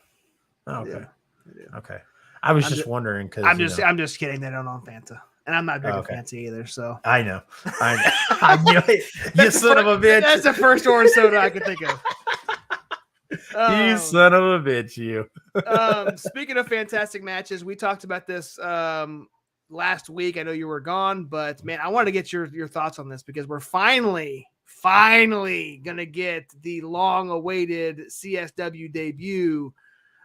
Oh, okay. Yeah, they do. Okay. I was just wondering because I'm just kidding. They don't own Fanta, and I'm not drinking Fanta either. So I know. I knew it. You son of a bitch. That's the first orange soda I could think of. You son of a bitch, you. Speaking of fantastic matches, we talked about this last week. I know you were gone, but man, I wanted to get your thoughts on this because we're finally gonna get the long-awaited CSW debut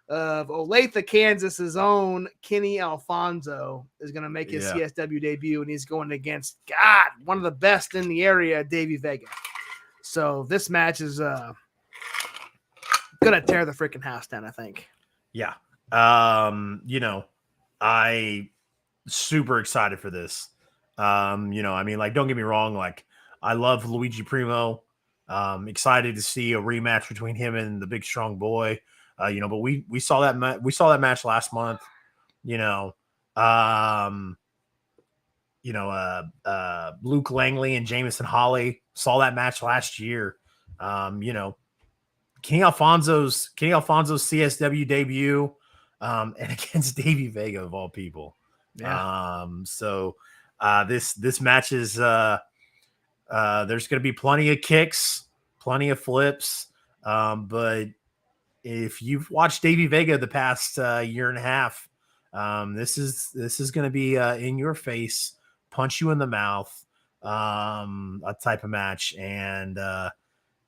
of Olathe, Kansas's own Kenny Alfonso is gonna make his CSW debut, and he's going against one of the best in the area, Davey Vega. So this match is gonna tear the freaking house down, I think. Yeah. I super excited for this. Don't get me wrong, like I love Luigi Primo. Excited to see a rematch between him and the big strong boy. But we saw that we saw that match last month. Luke Langley and Jameson Holly saw that match last year. Kenny Alfonso's CSW debut, and against Davey Vega of all people. Yeah. This match is there's going to be plenty of kicks, plenty of flips. But if you've watched Davey Vega the past year and a half, this is going to be in your face, punch you in the mouth, a type of match, and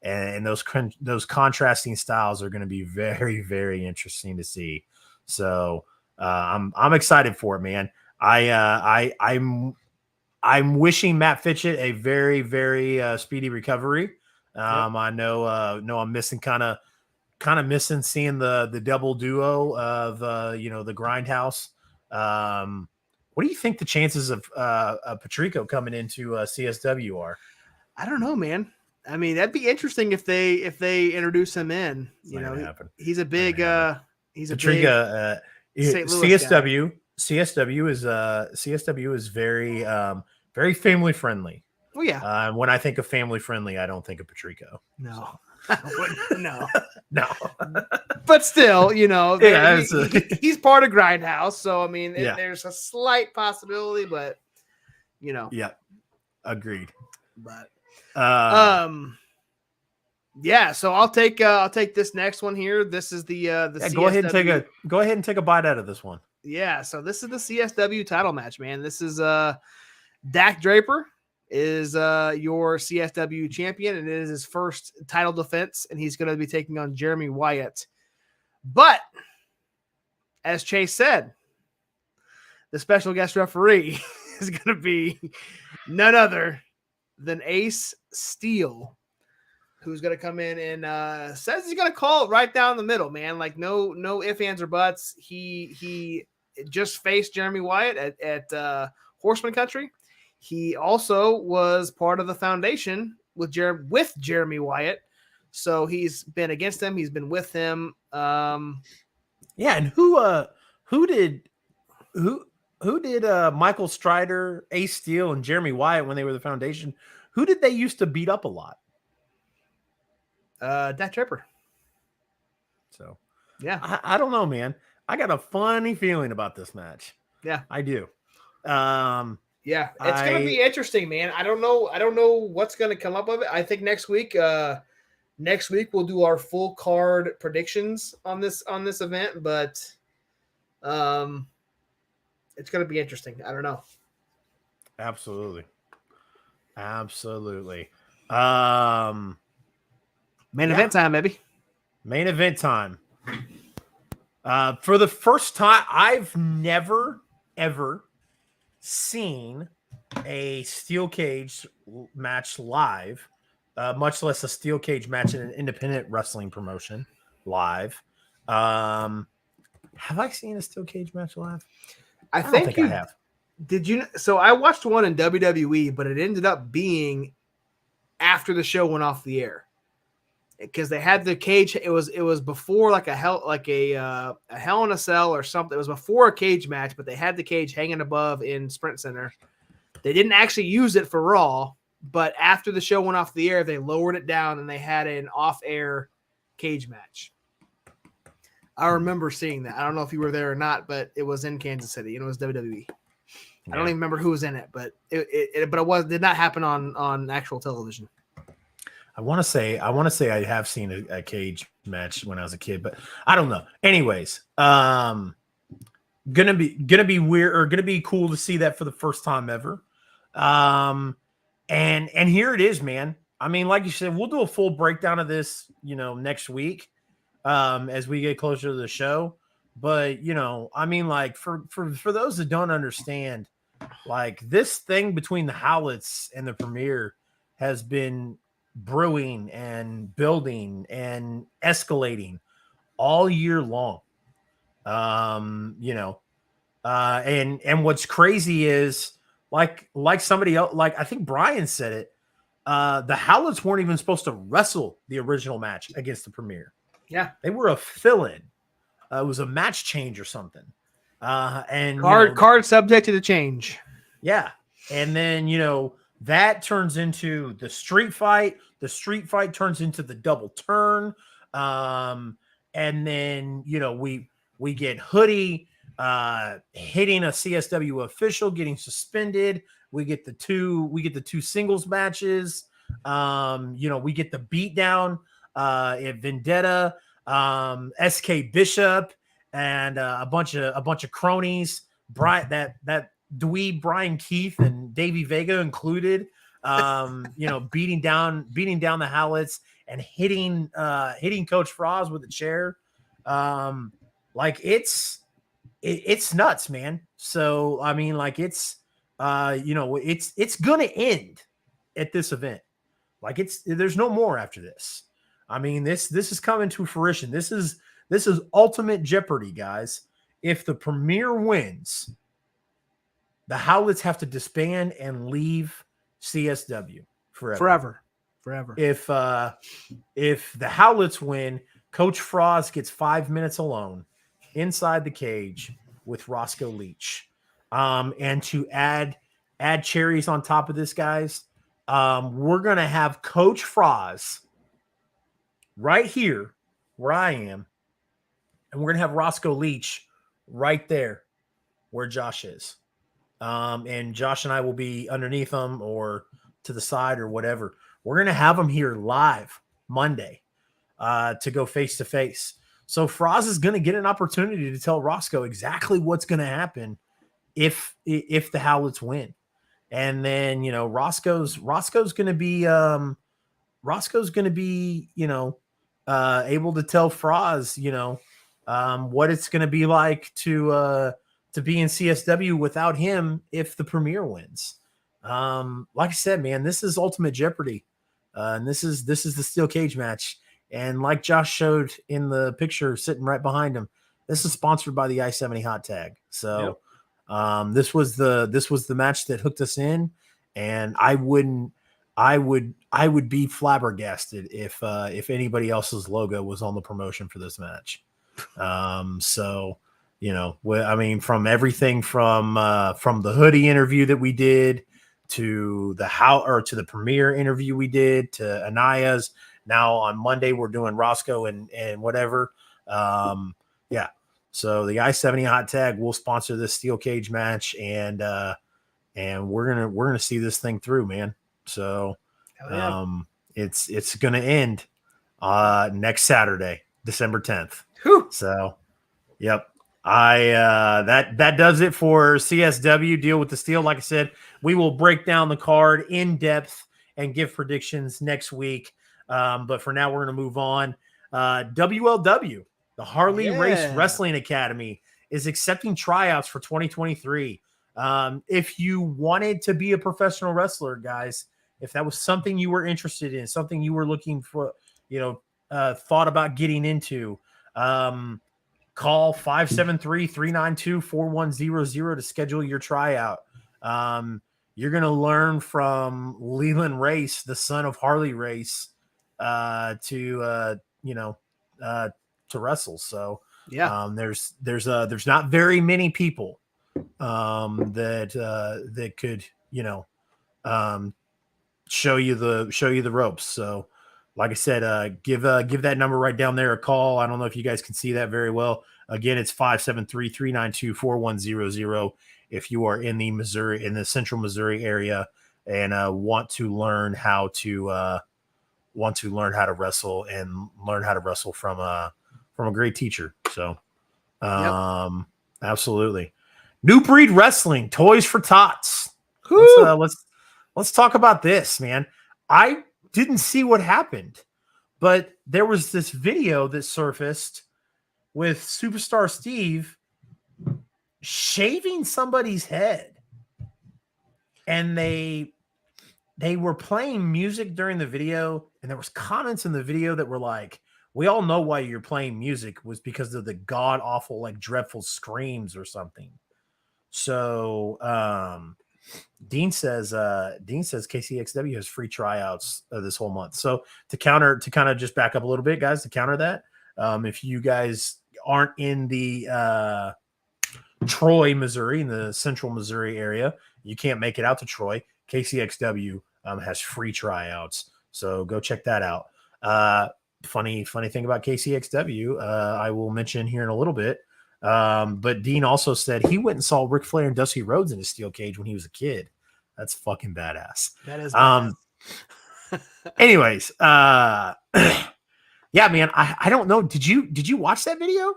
those contrasting styles are going to be very, very interesting to see. So I'm excited for it, man. I'm wishing Matt Fitchett a very, very speedy recovery. I know I'm missing kind of missing seeing the double duo of the Grindhouse. What do you think the chances of Patrico coming into CSW are? I don't know, man. I mean, that'd be interesting if they introduce him in. He's a big Patrico. St. Louis CSW guy. CSW is very very family friendly. Oh yeah. When I think of family friendly, I don't think of Patrico. No. No. But still, he's part of Grindhouse, so I mean, there's a slight possibility, but Yeah, agreed. But so I'll take this next one here. This is the CSW. Go ahead and take a bite out of this one. Yeah, so this is the CSW title match, man. This is Dak Draper is your CSW champion, and it is his first title defense, and he's going to be taking on Jeremy Wyatt. But as Chase said, the special guest referee is going to be none other than Ace Steel, who's going to come in and says he's going to call it right down the middle, man. Like no ifs, ands, or buts. He just faced Jeremy Wyatt at Horseman Country. He also was part of the foundation with Jeremy Wyatt. So he's been against him. He's been with him. And who did Michael Strider, Ace Steel, and Jeremy Wyatt when they were the foundation? Who did they used to beat up a lot? Dak Draper. So yeah, I don't know, man. I got a funny feeling about this match. Yeah, I do. Yeah, it's going to be interesting, man. I don't know what's going to come up of it. I think next week we'll do our full card predictions on this event, but it's going to be interesting. I don't know. Absolutely. Main event time, maybe. Main event time. For the first time, I've never ever seen a steel cage match live, much less a steel cage match in an independent wrestling promotion live. Have I seen a steel cage match live? I think I have. Did you? So I watched one in WWE, but it ended up being after the show went off the air because they had the cage. It was before like a Hell in a Cell or something. It was before a cage match, but they had the cage hanging above in Sprint Center. They didn't actually use it for Raw, but after the show went off the air, they lowered it down and they had an off-air cage match. I remember seeing that. I don't know if you were there or not, but it was in Kansas City and it was WWE. I don't even remember who was in it, but it did not happen on actual television. I want to say I have seen a cage match when I was a kid, but I don't know. Anyways, gonna be weird or gonna be cool to see that for the first time ever. And here it is, man. I mean, like you said, we'll do a full breakdown of this, next week, as we get closer to the show. But I mean, like for those that don't understand, like this thing between the Howlets and the Premier has been brewing and building and escalating all year long. And what's crazy is like somebody else, like I think Brian said it, the Howlets weren't even supposed to wrestle the original match against the Premier. Yeah. They were a fill-in. It was a match change or something. And card subject to the change. Yeah. And then, that turns into the street fight. The street fight turns into the double turn. And then, we get Hoodie hitting a CSW official, getting suspended. We get the two singles matches. We get the beatdown at Vendetta, SK Bishop, and a bunch of cronies. That dweeb Brian Keith and Davey Vega included, beating down the Howlets and hitting Coach Froz with a chair. It's nuts, man. So I mean, it's gonna end at this event. There's no more after this. I mean, this is coming to fruition. This is ultimate Jeopardy, guys. If the Premier wins, the Howlets have to disband and leave CSW forever. If the Howlets win, Coach Froz gets 5 minutes alone inside the cage with Roscoe Leach. And to add cherries on top of this, guys, we're gonna have Coach Froz right here where I am, and we're gonna have Roscoe Leach right there where Josh is. And Josh and I will be underneath him or to the side or whatever. We're going to have him here live Monday to go face to face. So Froz is going to get an opportunity to tell Roscoe exactly what's going to happen if the Howlets win. And then, Roscoe's going to be able to tell Froz, what it's going to be like to be in CSW without him if the Premier wins. Like I said, man, this is Ultimate Jeopardy. And this is the steel cage match. And like Josh showed in the picture sitting right behind him, this is sponsored by the I-70 Hot Tag. So this was the match that hooked us in. And I would be flabbergasted if anybody else's logo was on the promotion for this match. From everything from the Hoodie interview that we did to the Premier interview we did to Anaya's. Now on Monday we're doing Roscoe and whatever. So the I-70 Hot Tag will sponsor this steel cage match, and we're gonna see this thing through, man. So it's gonna end next Saturday, December 10th. Whew. So, yep. That does it for CSW Deal with the Steel. Like I said, we will break down the card in depth and give predictions next week. But for now, we're going to move on. WLW, the Harley Race Wrestling Academy, is accepting tryouts for 2023. If you wanted to be a professional wrestler, guys, if that was something you were interested in, something you were looking for, thought about getting into, call 573-392-4100 to schedule your tryout. You're going to learn from Leland Race, the son of Harley Race, to wrestle. So there's not very many people that could show you the ropes. So like I said, give that number right down there a call. I don't know if you guys can see that very well. Again, it's 573-392-4100 if you are in the central Missouri area and want to learn how to wrestle and learn how to wrestle from a great teacher. So absolutely. New Breed Wrestling, Toys for Tots. Let's talk about this, man. I didn't see what happened, but there was this video that surfaced with Superstar Steve shaving somebody's head, and they were playing music during the video, and there was comments in the video that were like, we all know why you're playing music was because of the god awful, dreadful screams or something. So Dean says KCXW has free tryouts this whole month. So to kind of just back up a little bit, guys, to counter that, If you guys aren't in the Troy, Missouri, in the central Missouri area, you can't make it out to Troy, KCXW has free tryouts. So go check that out. Funny thing about KCXW, I will mention here in a little bit. But Dean also said he went and saw Ric Flair and Dusty Rhodes in a steel cage when he was a kid. That's fucking badass. That is badass. Anyways, yeah, man, I don't know. Did you watch that video?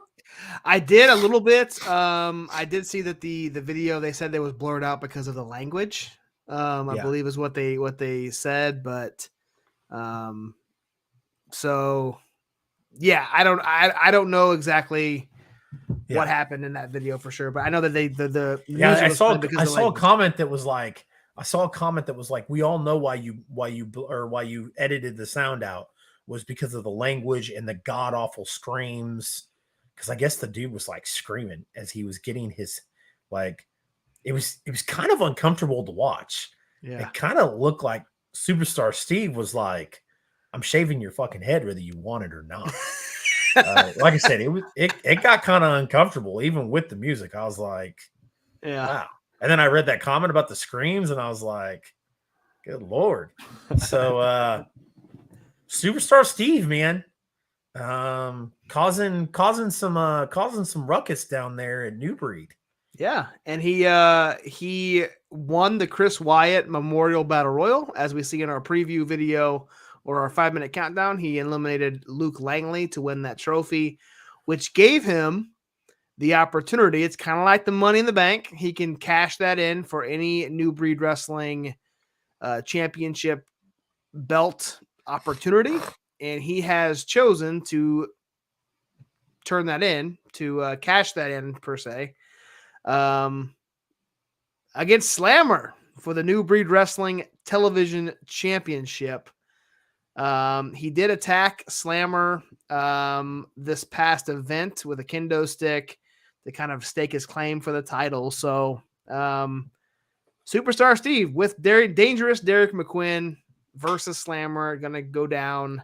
I did a little bit. I did see that the video, they said they was blurred out because of the language. I believe is what they said, but so yeah, I don't know exactly what happened in that video for sure, but I know that I saw a comment that was like, we all know why you edited the sound out was because of the language and the god awful screams. Because I guess the dude was like screaming as he was getting his, like, it was kind of uncomfortable to watch. Yeah, it kind of looked like Superstar Steve was like, "I'm shaving your fucking head whether you want it or not." Like I said, it got kind of uncomfortable even with the music. I was like, yeah, wow. And then I read that comment about the screams, and I was like, good Lord. So Superstar Steve, man, causing some ruckus down there at New Breed. Yeah, and he won the Chris Wyatt Memorial Battle Royal, as we see in our preview video or our 5-minute countdown. He eliminated Luke Langley to win that trophy, which gave him the opportunity. It's kind of like the Money in the Bank. He can cash that in for any New Breed Wrestling championship belt opportunity, and he has chosen to turn that in, to cash that in per se, against Slammer for the New Breed Wrestling Television Championship. He did attack Slammer this past event with a kendo stick to kind of stake his claim for the title. So Superstar Steve with Dangerous Derek McQuinn versus Slammer going to go down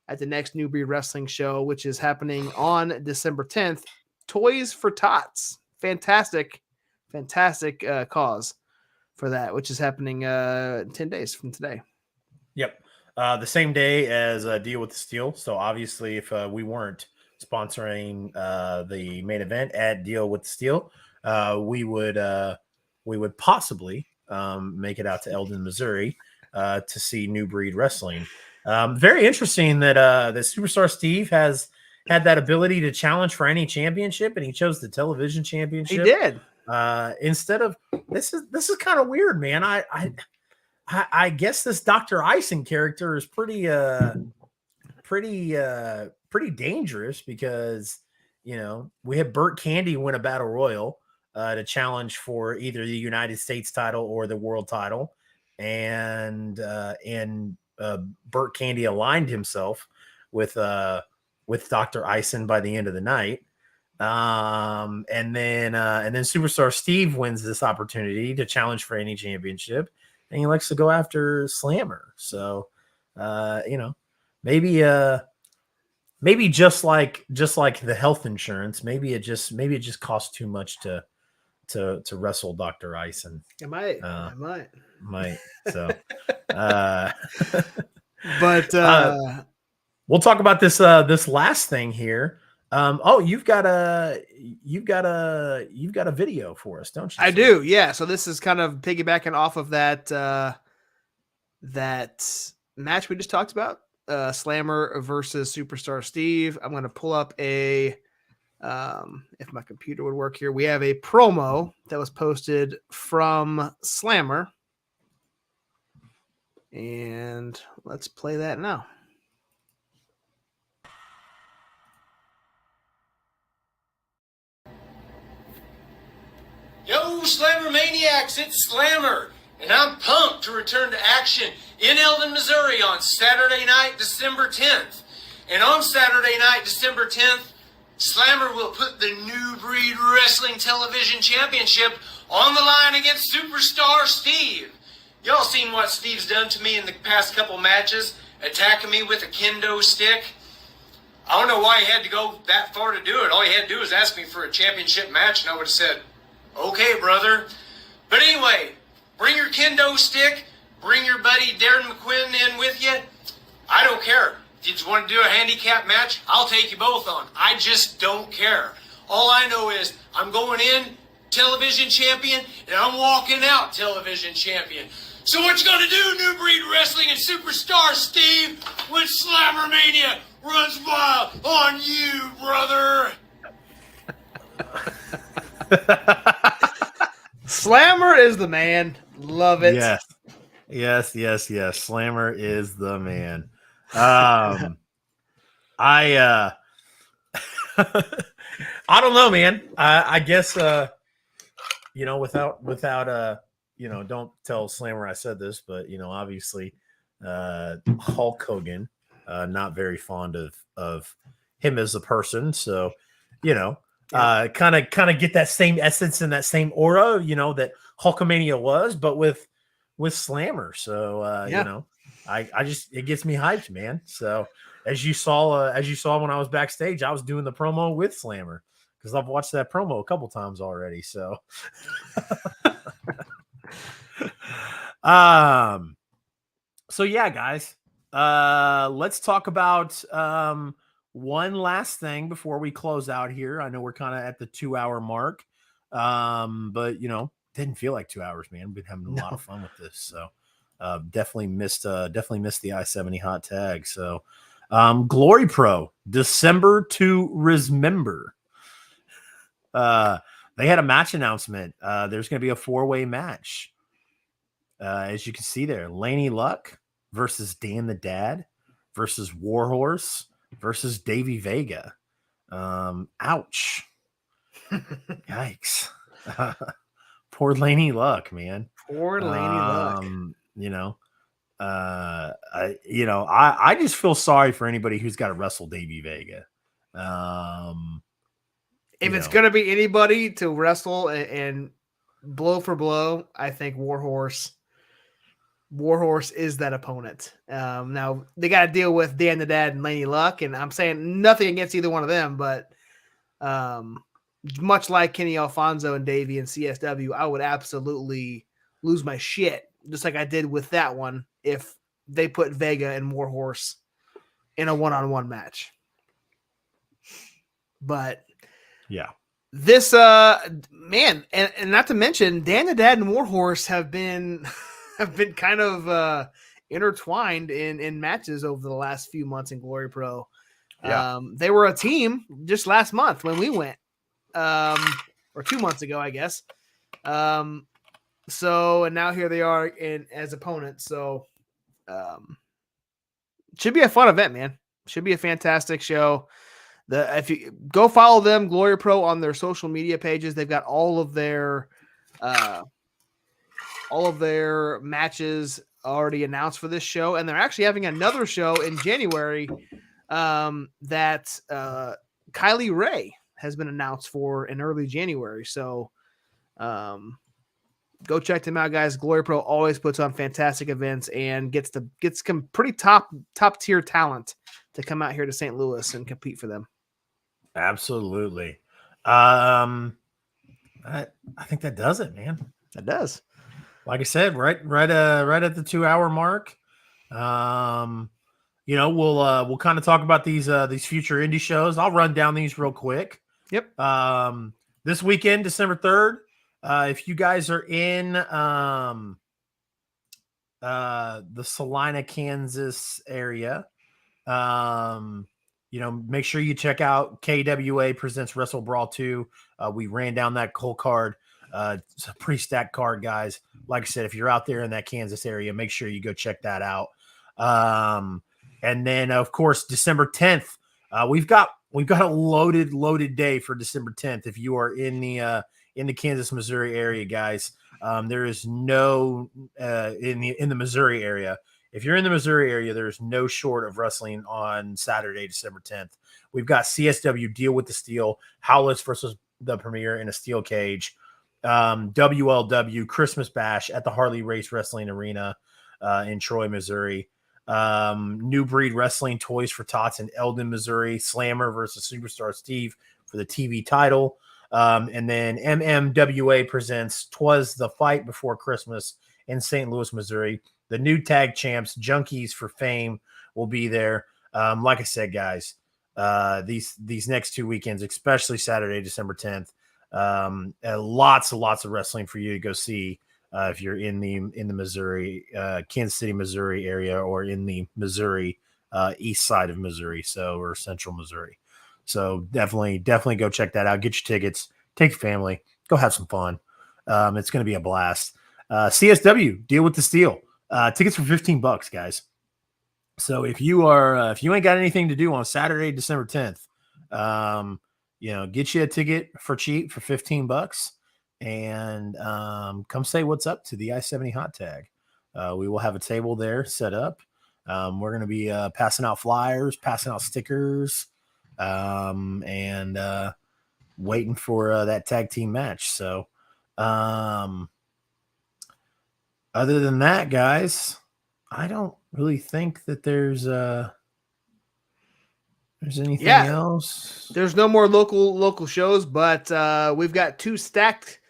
at the next New Breed Wrestling show, which is happening on December 10th. Toys for Tots. Fantastic cause for that, which is happening 10 days from today. Yep. The same day as Deal with the Steel. So obviously, if we weren't sponsoring the main event at Deal with the Steel, we would possibly make it out to Eldon, Missouri, to see New Breed Wrestling. Very interesting that that Superstar Steve has had that ability to challenge for any championship, and he chose the television championship. He did. Instead of this is kind of weird, man. I guess this Dr. Ison character is pretty dangerous because, you know, we had Burt Candy win a battle royal to challenge for either the United States title or the world title. And Burt Candy aligned himself with Dr. Ison by the end of the night. And then Superstar Steve wins this opportunity to challenge for any championship, and he likes to go after Slammer. So, you know, maybe just like the health insurance, maybe it just costs too much to wrestle Dr. Ison. It might. So, but we'll talk about this last thing here. You've got a video for us, don't you? I do. Yeah. So this is kind of piggybacking off of that match we just talked about, Slammer versus Superstar Steve. I'm going to pull up if my computer would work here. We have a promo that was posted from Slammer, and let's play that now. Yo, Slammer Maniacs, it's Slammer, and I'm pumped to return to action in Eldon, Missouri on Saturday night, December 10th. And on Saturday night, December 10th, Slammer will put the New Breed Wrestling Television Championship on the line against Superstar Steve. Y'all seen what Steve's done to me in the past couple matches, attacking me with a kendo stick? I don't know why he had to go that far to do it. All he had to do was ask me for a championship match, and I would have said, okay, brother. But anyway, bring your kendo stick, bring your buddy Darren McQuinn in with you. I don't care. If you just want to do a handicap match, I'll take you both on. I just don't care. All I know is I'm going in television champion, and I'm walking out television champion. So what you gonna do, New Breed Wrestling and Superstar Steve, when Slammermania runs wild on you, brother? Slammer is the man. Love it. Yes. Slammer is the man. I don't know, man. I guess without don't tell Slammer I said this, but obviously Hulk Hogan, not very fond of him as a person. So, kind of get that same essence and that same aura, that Hulkamania was, but with Slammer. So, I just, it gets me hyped, man. So as you saw when I was backstage, I was doing the promo with Slammer because I've watched that promo a couple times already. So, so yeah, guys, let's talk about, one last thing before we close out here. I know we're kind of at the 2-hour mark. But didn't feel like 2 hours, man. Been having a lot of fun with this. So, definitely missed the I-70 hot tag. So, Glory Pro, December to Remember. They had a match announcement. There's going to be a 4-way match. As you can see there, Laney Luck versus Dan the Dad versus Warhorse versus Davey Vega. Ouch. Yikes. Poor Laney Luck, man. Poor Laney Luck. I just feel sorry for anybody who's got to wrestle Davey Vega. If it's going to be anybody to wrestle and blow for blow, I think Warhorse is that opponent. Now they got to deal with Dan the Dad and Laney Luck, and I'm saying nothing against either one of them, but much like Kenny Alfonso and Davey and CSW, I would absolutely lose my shit, just like I did with that one, if they put Vega and Warhorse in a one-on-one match. But yeah, this man, and not to mention Dan the Dad and Warhorse have been kind of intertwined in matches over the last few months in Glory Pro. Yeah. They were a team just last month when we went, or 2 months ago, I guess. So, and now here they are as opponents. So, should be a fun event, man. Should be a fantastic show. If you go follow them, Glory Pro, on their social media pages, they've got all of their matches already announced for this show, and they're actually having another show in January that Kylie Ray has been announced for in early January. So go check them out, guys. Glory Pro always puts on fantastic events and gets some pretty top tier talent to come out here to St. Louis and compete for them. Absolutely. I think that does it, man. That does. Like I said, right at the 2-hour mark. We'll kind of talk about these future indie shows. I'll run down these real quick. Yep. This weekend, December 3rd, if you guys are in the Salina, Kansas area, make sure you check out KWA presents WrestleBrawl II. We ran down that whole card. It's a pretty stacked card, guys. Like I said, if you're out there in that Kansas area, make sure you go check that out. And then, of course, December 10th, we've got a loaded day for December 10th. If you are in the Kansas, Missouri area, guys, there is no in the Missouri area. If you're in the Missouri area, there's no short of wrestling on Saturday, December 10th. We've got CSW Deal with the Steel, Howlets versus the Premier in a steel cage. WLW Christmas Bash at the Harley Race Wrestling Arena in Troy, Missouri. New Breed Wrestling Toys for Tots in Eldon, Missouri. Slammer versus Superstar Steve for the TV title. And then MMWA presents 'Twas the Fight Before Christmas in St. Louis, Missouri. The new tag champs, Junkies for Fame, will be there. Like I said, guys, these next 2 weekends, especially Saturday, December 10th, lots of wrestling for you to go see if you're in the Missouri, Kansas City, Missouri area, or in the Missouri east side of Missouri, or central Missouri. So definitely go check that out. Get your tickets, take your family, go have some fun. It's going to be a blast. CSW, Deal with the Steel. Tickets for $15, guys. So if you ain't got anything to do on Saturday, December 10th, get you a ticket for cheap for $15 and come say what's up to the I-70 hot tag. We will have a table there set up. We're going to be passing out flyers, passing out stickers, and waiting for that tag team match. So other than that, guys, I don't really think that there's anything else. There's no more local shows, but we've got 2 stacked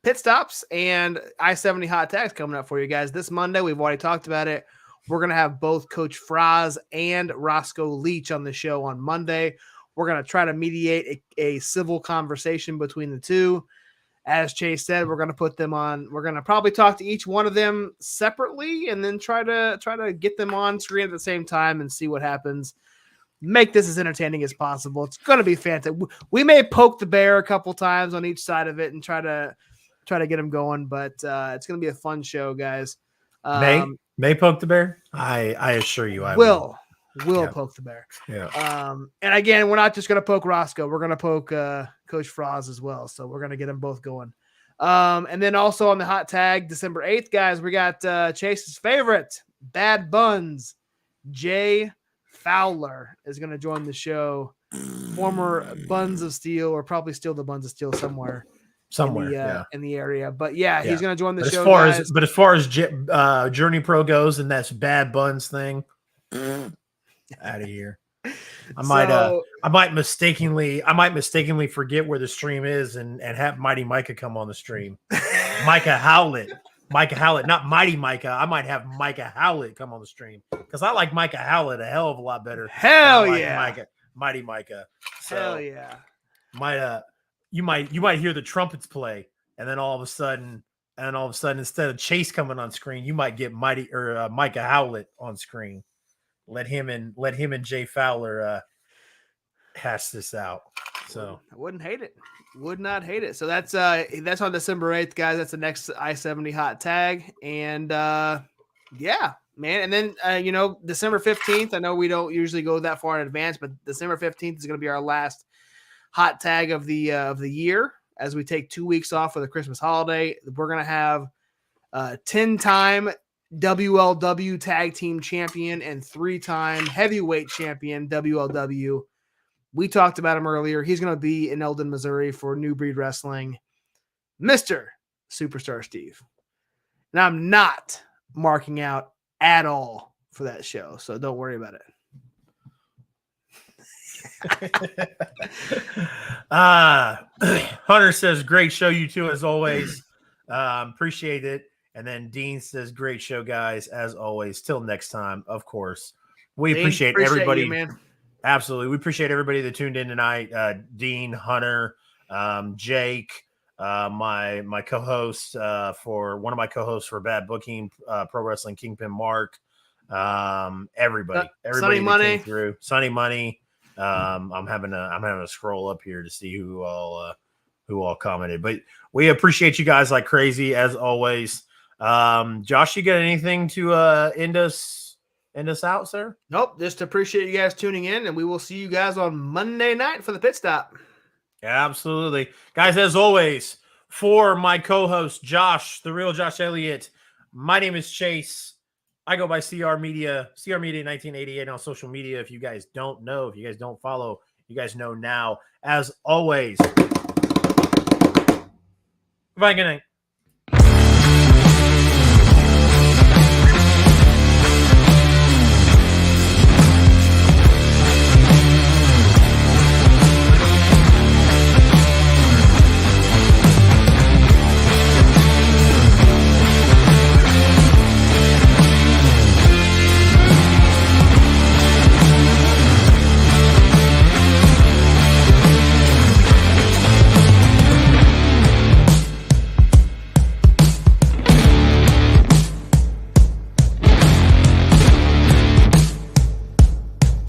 pit stops and I-70 hot tags coming up for you guys this Monday. We've already talked about it. We're going to have both Coach Fraz and Roscoe Leach on the show on Monday. We're going to try to mediate a civil conversation between the two. As Chase said, we're going to put them on. We're going to probably talk to each one of them separately and then try to get them on screen at the same time and see what happens. Make this as entertaining as possible. It's going to be fantastic. We may poke the bear a couple times on each side of it and try to get them going, but it's going to be a fun show, guys. May poke the bear. I assure you, I will poke the bear. Yeah. And again, we're not just going to poke Roscoe. We're going to poke Coach Fraz as well. So we're going to get them both going. And then also on the hot tag, December 8th, guys, we got Chase's favorite, Bad Buns, Jay Fowler is going to join the show. Former Buns of Steel, or probably still the Buns of Steel somewhere in the area. But he's going to join the show. As far as Journey Pro goes, and that's Bad Buns thing, out of here. I might mistakenly forget where the stream is and have Mighty Micah come on the stream. Micah Howlett, not Mighty Micah. I might have Micah Howlett come on the stream because I like Micah Howlett a hell of a lot better. Mighty Micah. So hell yeah. You might hear the trumpets play, and then all of a sudden, instead of Chase coming on screen, you might get Micah Howlett on screen. Let him and Jay Fowler hash this out. So I wouldn't hate it. Would not hate it. So that's on December 8th, guys. That's the next I-70 hot tag. And man. And then December 15th. I know we don't usually go that far in advance, but December 15th is going to be our last hot tag of the year as we take 2 weeks off for the Christmas holiday. We're going to have 10-time WLW tag team champion and 3-time heavyweight champion WLW. We talked about him earlier. He's going to be in Eldon, Missouri for New Breed Wrestling, Mr. Superstar Steve. And I'm not marking out at all for that show, so don't worry about it. Hunter says, great show, you two, as always. Appreciate it. And then Dean says, great show, guys, as always. Till next time, of course. We appreciate everybody. You, man. Absolutely. We appreciate everybody that tuned in tonight. Dean, Hunter, Jake, my co-host for one of my co-hosts for Bad Booking, Pro Wrestling Kingpin Mark. Everybody Sunny Money came through. Sunny Money. I'm having a scroll up here to see who all commented. But we appreciate you guys like crazy as always. Josh, you got anything to end us out, sir? Nope. Just appreciate you guys tuning in, and we will see you guys on Monday night for the pit stop. Absolutely. Guys, as always, for my co-host, Josh, the real Josh Elliott, my name is Chase. I go by CR Media 1988 on social media. If you guys don't know, if you guys don't follow, you guys know now. As always, goodbye, good night.